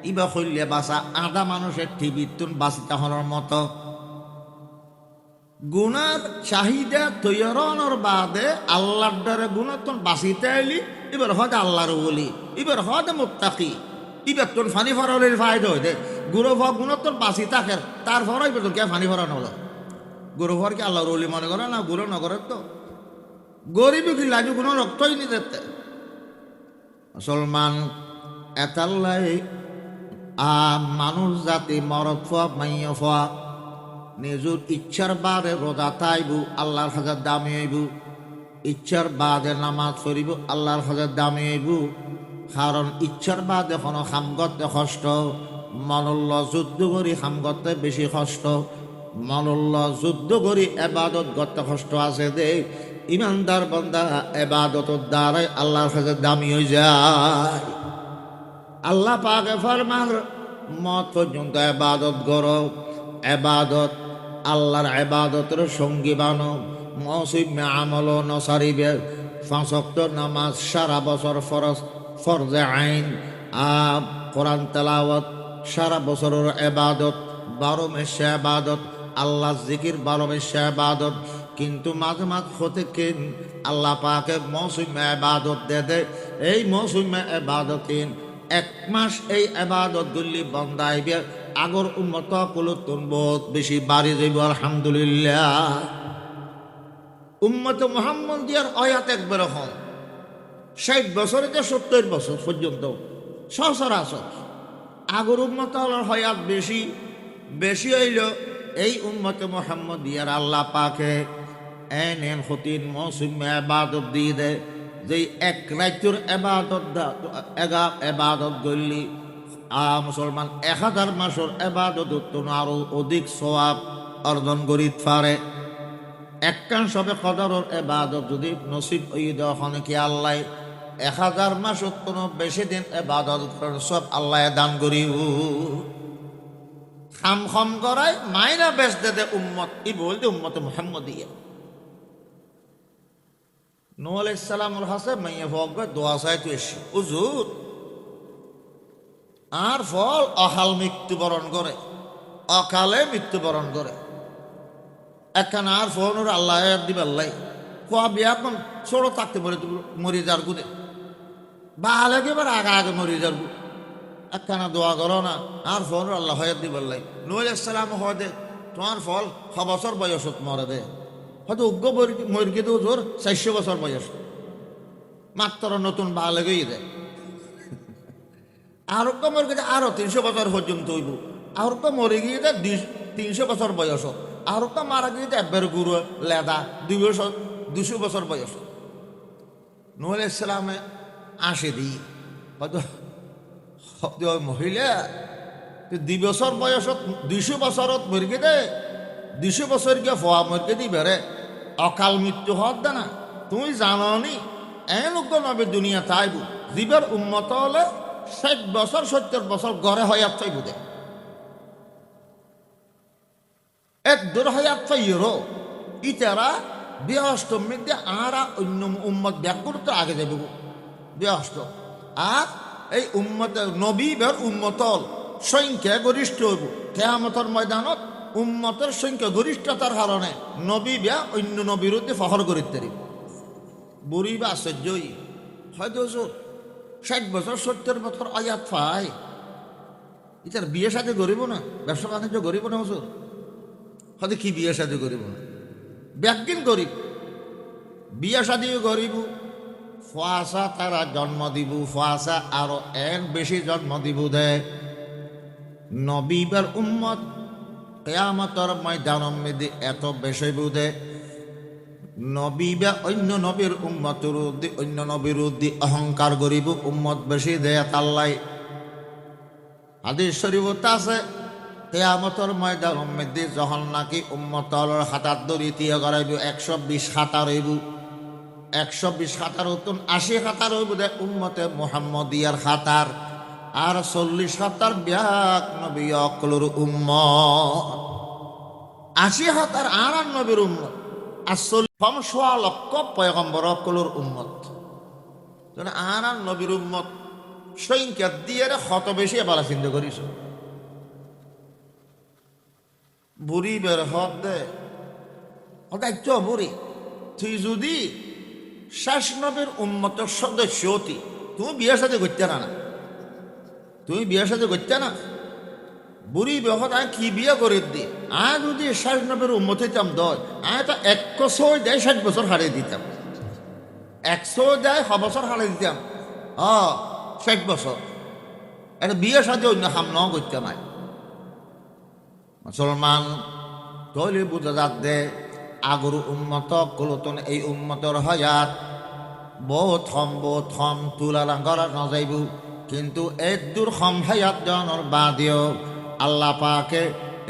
A: ইবা হইলে বাঁচা আধা মানুষের টিভিতুন বাঁচি তাহনের মতো গুণার চাহিদা তৈরনের বাদে আল্লাহর দ্বারা গুণতুন বাঁচিতে আইলি এবার হয়তো আল্লাহর বলি এবার হয়তো মুত্তাকি এবার তোর ফানি ফরালের ফায়দা হইতে গুরু ফুয়া গুণতুন বাঁচি থাকে তারপরে এবার তোর কে ফানি ফরানো হলো গুরু ফুয়ার কি আল্লাহর বলি মনে করে না গুরু নগরে তো গরিব কি লাগে কোনো রক্তই নি দেখতে মুসলমান এতাল্লাই মানুষ জাতি মরদ ফুয়া মাইয়া ফুয়া নিজের ইচ্ছার বাদে রোজা তাইবু আল্লাহর হাজার দামি হইব ইচ্ছার বাদে নামাজ পড়িব আল্লাহর হাজার দামি হইব কারণ ইচ্ছার বাদে কোনো খাম করতে কষ্ট মনল্ল যুদ্ধ করি খাম করতে বেশি কষ্ট মনল্ল যুদ্ধ করি এবাদত করতে কষ্ট আছে দে ইমানদার বান্দা এবাদতের দ্বারাই আল্লাহর কাছে দামি হয়ে যায় আল্লাহ পাকে ফরমান মত পর্যন্ত এবাদত করো এবাদত আল্লাহর এবাদতের সঙ্গী বানো মৌসুমে আমল নসারিবে পাঁচ ওয়াক্ত নামাজ সারা বছর ফরজ ফরজে আইন কোরআন তেলাওয়াত সারা বছরের এবাদত 12 মাসে এবাদত আল্লাহ জিকির 12 মাসে এবাদত কিন্তু মাঝে মাঝে হতে কেন আল্লাহ পাকে মৌসুমে এবাদত দে এই মৌসুমে এবাদতিন 1 মাস এই এবাদত গুলি বন্দাইবে আগর উম্মত কুলতুন বহুত বেশি বাড়ি যাইব আলহামদুলিল্লাহ উম্মত মুহাম্মদ দিয়ার আয়াত একবার হন 60 বছর থেকে 70 বছর পর্যন্ত সচরাচর আগর উম্মত হওয়ার হায়াত বেশি বেশি হইল এই উম্মতে মুহাম্মদিয়ার আল্লাহ পাকে এন হতিন মৌসুমে ইবাদত দিয়ে দে, যেই এক রাজ্যের এবাদত গড়লি মুসলমান 1000 মাসের এবাদত আরো অধিক সওয়াব অর্জন করিতে পারে। একখান সবে কদরের এবাদত যদি নসিব হয়ে দেওয়া হন কি আল্লাহ 1000 মাস কোনো বেশি দিন এবাদত করেন সব আল্লাহ দান করিব। খাম খম করায় মাইরা বেশ দে উম্মত ই বলতে উম্মতে মুহাম্মদিয়া। নূহ আলাইহিস সালামুল হাসে মাইয়া ভগবে দোয়া চাইতে এসে হুজুর আর ফল অকাল মৃত্যুবরণ করে, অকালে মৃত্যুবরণ করে। একখান আর ফোন আল্লাহ দিবে আল্লাহ খোয়া বিয়া এখন ছোট থাকতে মরি যার গুদে বা আলেকে এবার আগে আগে মরি যার গু একখানা দোয়া করো না আর ফোন আল্লাহ হয়াত দিবে আল্লাহ। নূহ আলাইহিস সালাম হয় দে তোমার ফল 6 বছর বয়সত মরে দে, হয়তো উগ্র মরিকে তো জোর 400 বছর বয়স মাত্র নতুন বা লেগেই দেয়। আর মরে গেছে আরো 300 বছর পর্যন্ত হইব, আর মরে গিয়ে দেয় 300 বছর বয়স, আর মারা গিয়ে একবার গুরু লেদা 200 বছর বয়স। নূহ আলাইহিস সালামে আসে দিই হয়তো মহিলা 2 বছর বয়সত 200 বছরত মরকে দে 200 বছর গিয়ে ফোয়া মরকে দি বেড়ে অকাল মৃত্যু হত দে না। তুমি জানো নি এন নবী দুনিয়া তাইব জীবের উন্মত হলে 60 বছর 70 বছর গড়ে হয়াত চাইব দে এক দূর হয়াত চাইরো ইতারা বিহস্তম মধ্যে আরা অন্য উম্মত ব্যাকুরত আগে যাবে বিহস্ত। আর এই উম্মত নবী বের উম্মতল সংখ্যা গরিষ্ঠ হইব কিয়ামতের ময়দানত। উম্মতের সংখ্যা গরিষ্ঠতার কারণে নবী বিয়া অন্য নবীর ফখর করিতে পারিব। বুড়ি বা আশ্চর্যই হয়তো 60 বছর 70 বছর আয়াত পায় ইতার বিয়ে সাথে গরিব না, ব্যবসা বাণিজ্য গরিব না হুজুর, হয়তো কি বিয়ে সাথে গরিব না ব্যাগদিন গরিব, বিয়ে সাদিও গরিব। ফুয়াশা তারা জন্ম দিব, ফুয়াশা আরো এর বেশি জন্ম দিব দেয়। নবীবার উম্মত কিয়ামতের ময়দানের মধ্যে এত বেশি বুঝে নবী বা অন্য নবীর উম্মতের অন্য নবীর অহংকার গরিব উম্মত বেশি দেয় তাল্লাই। হাদিস শরীফত আছে কিয়ামতের ময়দানের মধ্যে যখন নাকি উম্মতর হাতার দড়ি দিয়ে গড়াইব 120 খাতা রইব, 120 খাতার উত্তম 80 খাতার হইব দে উম্মতে মুহাম্মদিয়ার খাতার, আর 40 খাতার ব্যাক নবী অকলর উম্মত। 80 খাতার আর নবীর উম্মত আর 40 লক্ষ পয়গম্বর অকলর উম্মত। আর নবীর উম্মত সংখ্যা দিয়ে কত বেশি এবার চিন্তা করিস। বুড়ি বের হত দে দায়িত্ব বুড়ি তুই যদি শেষ নবীর উম্মতের সদস্য হতি তুমি বিয়ের সাথে করতে না, তুমি বিয়ের সাথে করতে না। বুড়ি বেহত আয় কি বিয়ে করে দি আয় যদি শেষ নবীর উম্মত হইতাম দয় আয় তো 100 দেয় 60 বছর হারিয়ে দিতাম, 100 দেয় 6 বছর হারিয়ে দিতাম 60 বছর। একটা বিয়ের সাথে অন্য হাম ন করতে নাই। মুসলমান তৈলি বুঝা যাত দে আগর উন্মত কলতন এই উন্মতর হয়াত বহুত হম তুলা করা নযাইব, কিন্তু এক দূর হম হায়াত জনের বাদিও আল্লাহ পাকে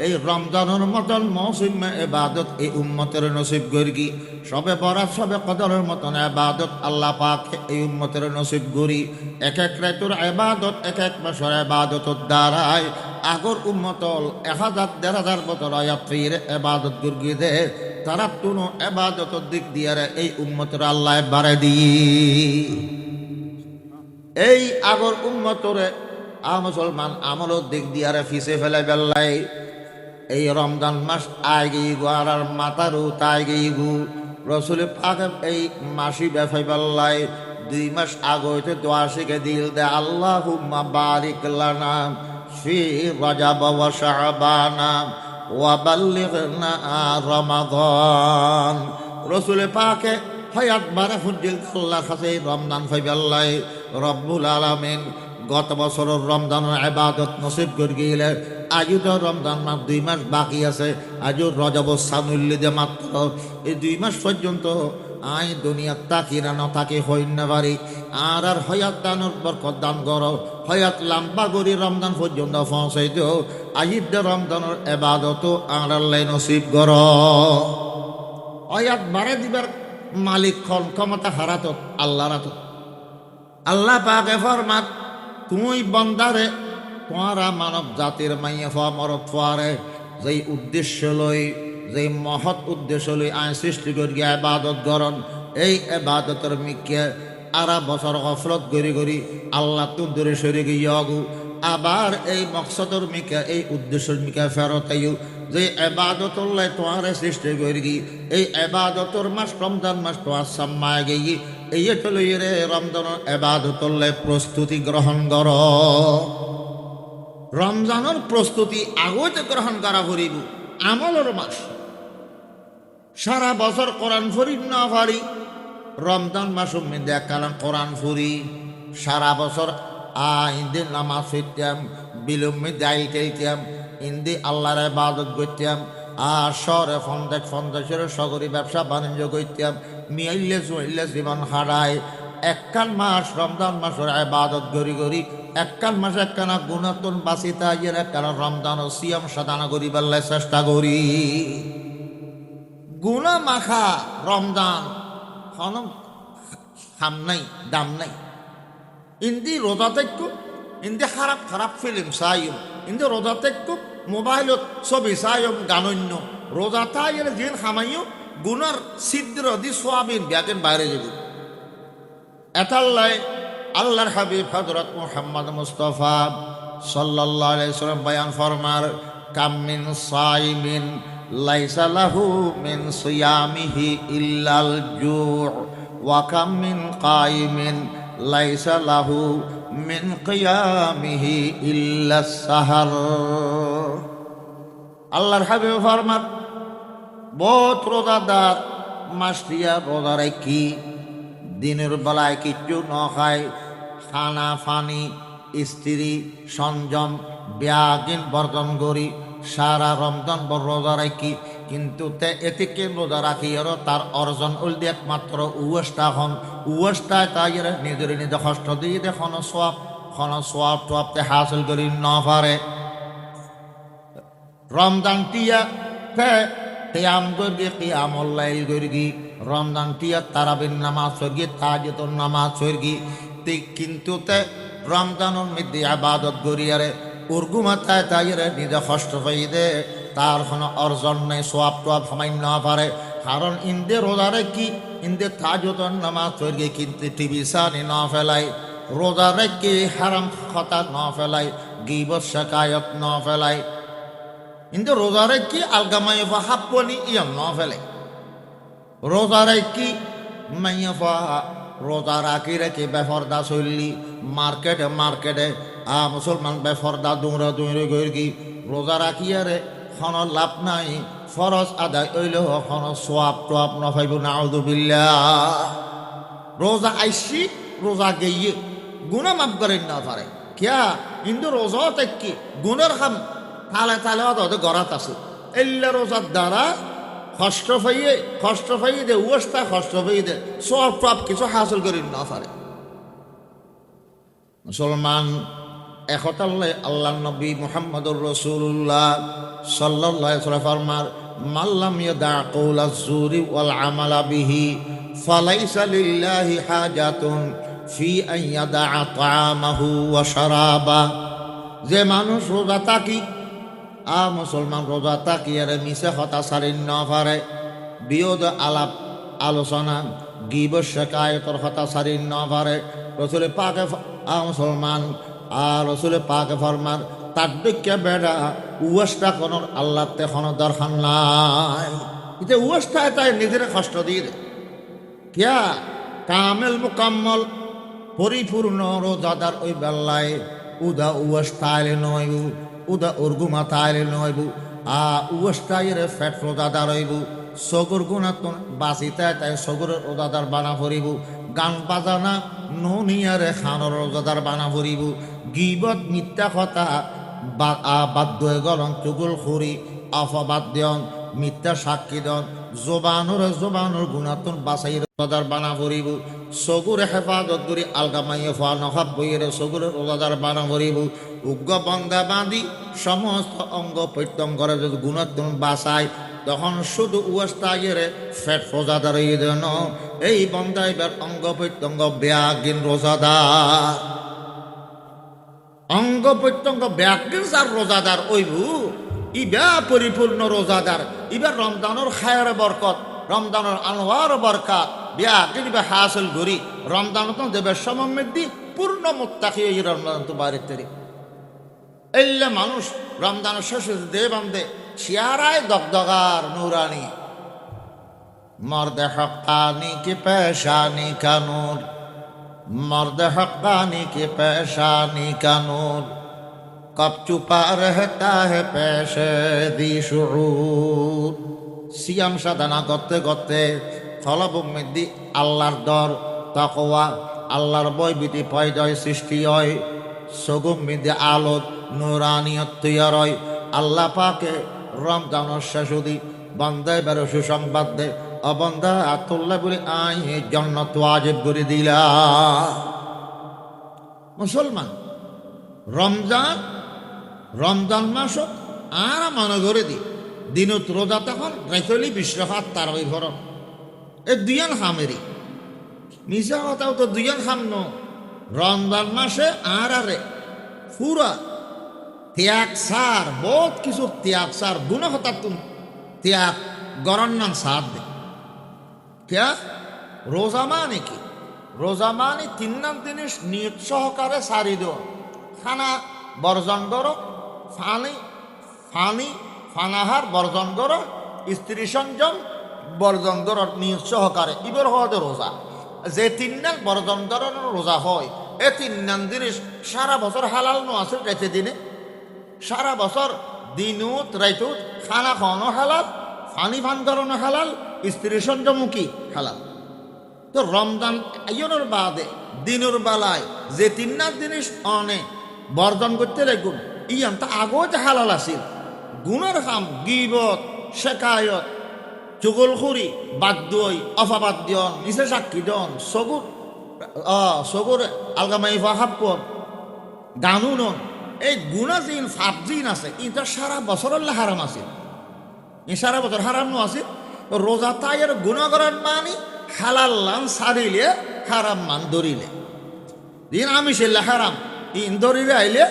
A: এই রমজানের মতন মৌসুমে ইবাদত এই উম্মতের নসিব গরি। সবে বরাত সবে কদরের মতন ইবাদত আল্লাহ পাকে এই উম্মতের নসিব গরি। এক এক রাতের ইবাদত এক এক মাসের ইবাদতের দ্বারাই আগর উম্মতল 1000-1500 বছর আয়াত ফিরে ইবাদত গরি দে তারা তুনো ইবাদতের দিক দিয়ে এই উম্মতের আল্লাহ বাড়াই দি। এই আগর উম্মতরে মুসলমান আমলের দিক দিয়ে ফিসে ফেলে বেল্লাই। এই রমজান মাস আগে আর মাতারু তাই গেইগু রসুল পাকে এই মাসি বেফাই বেল্লাই 2 মাস আগে হইতে দোয়া শিখে দিল দে আল্লাহুম্মা বারিক লানা ফি রজব ওয়া শাবানা ওয়া বাল্লিগনা রমাদান। রসুল পাকে হায়াত বারে ফুজিল আল্লাহর কাছে রমজান ফাইবাল্লাই রব্বুল আলামিন গত বছরের রমজানের ইবাদত নসিব করে গেলে আজও তো রমজান মাস 2 মাস বাকি আছে। আজও রজব সানুল্লিদে মাত্র এই 2 মাস পর্যন্ত আই দুনিয়া তাকি না তাকে হই না পারি। আর হয়াত দানোর বরকত দান করো, হয়াত লম্বা করি রমজান পর্যন্ত পৌঁছাই দিও। আজিদ রমজানের ইবাদত আর আল্লাহ নসিব করো। হয়াত বাড়ে দিবার মালিক ক্ষমতা হারাত আল্লাহর হাতত। আল্লাহ পাকে ফরমাত তুই বন্দারে তোমারা মানব জাতির মাইয়া ফা মরত ফারে যেই উদ্দেশ্য লই, যেই মহৎ উদ্দেশ্য লই আইন সৃষ্টি করি ইবাদত করন, এই ইবাদতের মিকে আরা বছর গফলত গড়ি গড়ি আল্লাহ তুন দূরে সরে গিয়াগু। আবার এই মকসদর মিকে এই উদ্দেশ্যের মিকে ফেরত আইও যে ইবাদতুল্লাহ তোমারে সৃষ্টি করি গি। এই ইবাদতর মাস রমজান মাস তোমার সাম্মায় গিয়ে এই চলে রে রমজানের ইবাদতুল্লাহ প্রস্তুতি গ্রহণ কর। রমজানের প্রস্তুতি আগতে গ্রহণ করা করিব আমলের মাস। সারা বছর কোরআন ফরি না পারি, রমজান মাস মধ্যে কারণ কোরআন ফরি। সারা বছর ইন্দি নামাজ পড়তাম, বিলম্বে দায়ী চাইতাম, ইন্দি আল্লাহর ইবাদত করতাম। আর শহরে ফন্দেশের সগরি ব্যবসা বাণিজ্য করতাম, মিয়াইলে চুইলে জীবন হারায়। একখান মাস রমজান মাসের ইবাদত গড়ি গড়ি একখান মাস একখানা গুণাতন বাঁচিতা ইয়ের একখানা রমজান ও সিয়াম সাধনা করি বেলায় চেষ্টা করি। গুণা মাখা রমজান হন খাম নাই দাম নাই। ইন্দি রোজা থেকে ইন্দি খারাপ খারাপ ফিল্ম চাইম, ইন্দি রোজা থেকে মোবাইলত ছবি চাইম গানন্য। রোজা তাই যেন খামাইও গুনার ছিদ্র দি সোয়াবিন ব্যাগেন বাইরে যাব। এটাল্লাই আল্লাহর হাবিব হযরত মুহাম্মদ মুস্তাফা সাল্লাল্লাহু আলাইহি ওয়াসাল্লাম বয়ান ফরমার কাম মিন সাইমিন লাইসা লাহু মিন সিয়ামিহি ইল্লাল জু' ওয়া কাম মিন কাইমিন লাইসা লাহু মিন কিয়ামিহি ইল্লাস সাহর। আল্লাহর হাবিব ফরমান বহুত রোজাদার মাসটিয়া রোজা রাখি দিনের বেলায় কিচ্ছু ন খায়, খানা ফানি স্ত্রী সংযম ব্যাগিন বর্জন করি সারা রমজান বর রোজা রাখি। কিন্তু তে এতিকে রোজা রাখি আর তার অর্জন উল্দি একমাত্র উয়েসটা হন উয়েসটায় তাই নিজের নিজে কষ্ট দিয়ে দেখো সোয়াব টোয়াবতে হাসিল করি ন পারে। রমজান টিয়া কিয়াম গর্গি কিয়ামুল লাইল গর্গি রমজান টিয়া তারাবির নামাজ সর্গি তাহাজ্জুদের নামাজ সর্গি। কিন্তু তে রমজানের মধ্যে ইবাদত গরিয়ারে উর্গুমাতায় তাইরে নিজে কষ্ট পাই দে, তার কোনো অর্জন নেই, সোয়াব টোয়াব সামান্য পারে। কারণ ইন্দে রোজারে কি ইন্দে তাহাজ্জুদের নামাজ সর্গি কিন্তু টিভি সানি ন ফেলাই, রোজারে কি হারাম কথা ন ফেলাই, গীবত শিকায়ত ন ফেলাই। কিন্তু রোজারে কি আলগামাইফা হাপ্পনি ইয়াম ন ফেলে। রোজারে কি মাইফা রোজা রাখি রেখে বেফরদা চললি মার্কেটে মুসলমান বেফরদা দৌড়ে গি রোজা রাখিয়ারে খন লাভ নাই। ফরজ আদায় হইলেও খন সোয়াব টোয়াব নফাইব নাউযুবিল্লাহ। রোজা আইসি রোজা গিয়ে গুণা মাফ করেন না পারে কিয়া। কিন্তু রোজা কি গুণের খাম তালে অত গড়াত আছে এল্লা রোজার দ্বারা কষ্ট পাইয়ে দে উস্তা কষ্ট পাইয়ে দে সব টপ কিছু হাসিল করি না পারে। মুসলমান একতাল্লাহ আল্লাহ নবী মুহাম্মদুর রাসূলুল্লাহ সাল্লাল্লাহু আলাইহি ওয়াসাল্লাম ফরমার মাল্লাম ইয়াদা কওলাজ জুরি ওয়াল আমালা বিহি ফালাইসা লিল্লাহি হাজাতুন ফি আন ইয়াদা তা'আমাহু ওয়া শারাবা। যে মানুষ রোজা থাকি মুসলমান রোজা তাকিয়ার মিশে হতা সারিন ন পারে, বিয়োদ আলাপ আলোচনা গীবত শিকায়তর হতা সারিন ন পারে। রসুল পাকে মুসলমান রসুল পাকে ফরমান তার দিকে বেড়া উয়েসটা কোন আল্লাহতে কোনো দরকার নাই। এটা উয়েসটায় তাই নিজের কষ্ট দিয়ে দে কিয়া কামেল মুকাম্মল পরিপূর্ণ রোজাদার ওই বেলায় উদা উয়েস তাইলে নয় উদা উর্গুমা তাইলে নইব উয়েসটাইয়ের ফেট রোজাদার হইব। সগুর গুণাত্ম বাঁচিতে তাই সগুরের রোজাদার বানা ফরিব। গান বাজানা ননিয়ারে খানর রোজাদার বানা ভরিব গিবত মিথ্যা কথা বাদ্য গলন চুগুল খুরি অফবাদ দিয়ন মিথ্যা সাক্ষী দন জোবানোর গুণাতন বাসাই রোজাদার বানা ভরিব সগুরে হেফাজত করি আলগামাইয়ে ফা নখাব বইয়ের সগুরে রোজাদার বানা ভরিব উগ্র বন্দা বাঁধি সমস্ত অঙ্গ প্রত্যঙ্গরে যদি গুণাতন বাসায় তখন শুধু উস্তাইয়ের ফেট রোজাদার দেন এই বন্দাইবার অঙ্গ প্রত্যঙ্গ ব্যাগিন রোজাদার অঙ্গ প্রত্যঙ্গ ব্যাগিন যার রোজাদার ওইবু ইবা পরিপূর্ণ রোজাদার ইবার রমজানের খায়ের বরকত রমজানের আনোয়ার বরকত ব্যাগিন বা হাসিল করি রমজান তো দেবের সমৃদ্ধি পূর্ণ মুত্তাকি এই রমজান তো বাড়ির তৈরি এলে মানুষ রমজানের শেষে দে বান্ধে চেহারায় দগদগার নুরানি মর্দে হক্কানি কি পেশানি কানুর মর্দে হক্কানি কি পেশানি কানুর কব চুপা রহতা হে পেশে দি শুউর সিয়াম সাধনা করতে করতে ফলভূমিদি আল্লাহর দর তাকওয়া আল্লাহর বৈবিধি পয়দয় সৃষ্টি হয় সগুমিদি আলোত নুরানিয়ত তৈয়ার হয় আল্লাহ পাকে রমজানের শেষদি বন্দায় বেরো সুসংবাদ দে অবন্ধা আতুল্লাহ বলে আই জন্নত ওয়াজিব করে দিলা মুসলমান রমজান মাস আর মনে করে দি দিনত রোজা তখন রেখলি বিশ্রাফাত তার ওই ঘর এ দুইয়ান খামেরি মিশা কথাও তো দুইয়ান খাম ন রমজান মাসে আরে পুরা ত্যাগ সার বহুত কিছু ত্যাগ সার গুণ হতার তুম ত্যাগ গরন্নান সার দে কে রোজা মানে কি রোজা মানে তিন নাম জিনিস নিয়ত সহকারে সারি দেওয়া খানা বর্জন করো ফানাহার বর্জন করো স্ত্রী সংযম বর্জন করো নিয়ত সহকারে ইবার হওয়াতে রোজা যে তিন নাম বর্জন করানোর রোজা হয় এ তিন নাম জিনিস সারা বছর হালাল নো আছে রেতে দিনে সারা বছর দিনুত রাইতুত খানা খাওয়ানো হালাল ফানি ফান করানো হালাল স্ত্রী সংযমুখী হালাল তো রমজান আইনের বাদে দিনের বেলায় যে তিন নাম জিনিস অনে বর্জন করতে লাগুন ইয়ান তা আগেও যে হালাল আছিল গুণের কাম গিবত শেকায়ত চুগলখুরি বাদ্যই অফাবাদ্যন নিচে সাক্ষী দন সগুর আলগামাই ফাহাপ্পন গানুনন এই গুণা জিন ফাপ জিন আছে ইটা সারা বছরের হারাম আছে সারা বছর হারাম নো আছে রোজা তাইয়ের গুণা করার মানি হালাল লান সারিলে হারাম মান ধরিলে দিন আমি সেলে হারাম ইন ধরিলে আইলে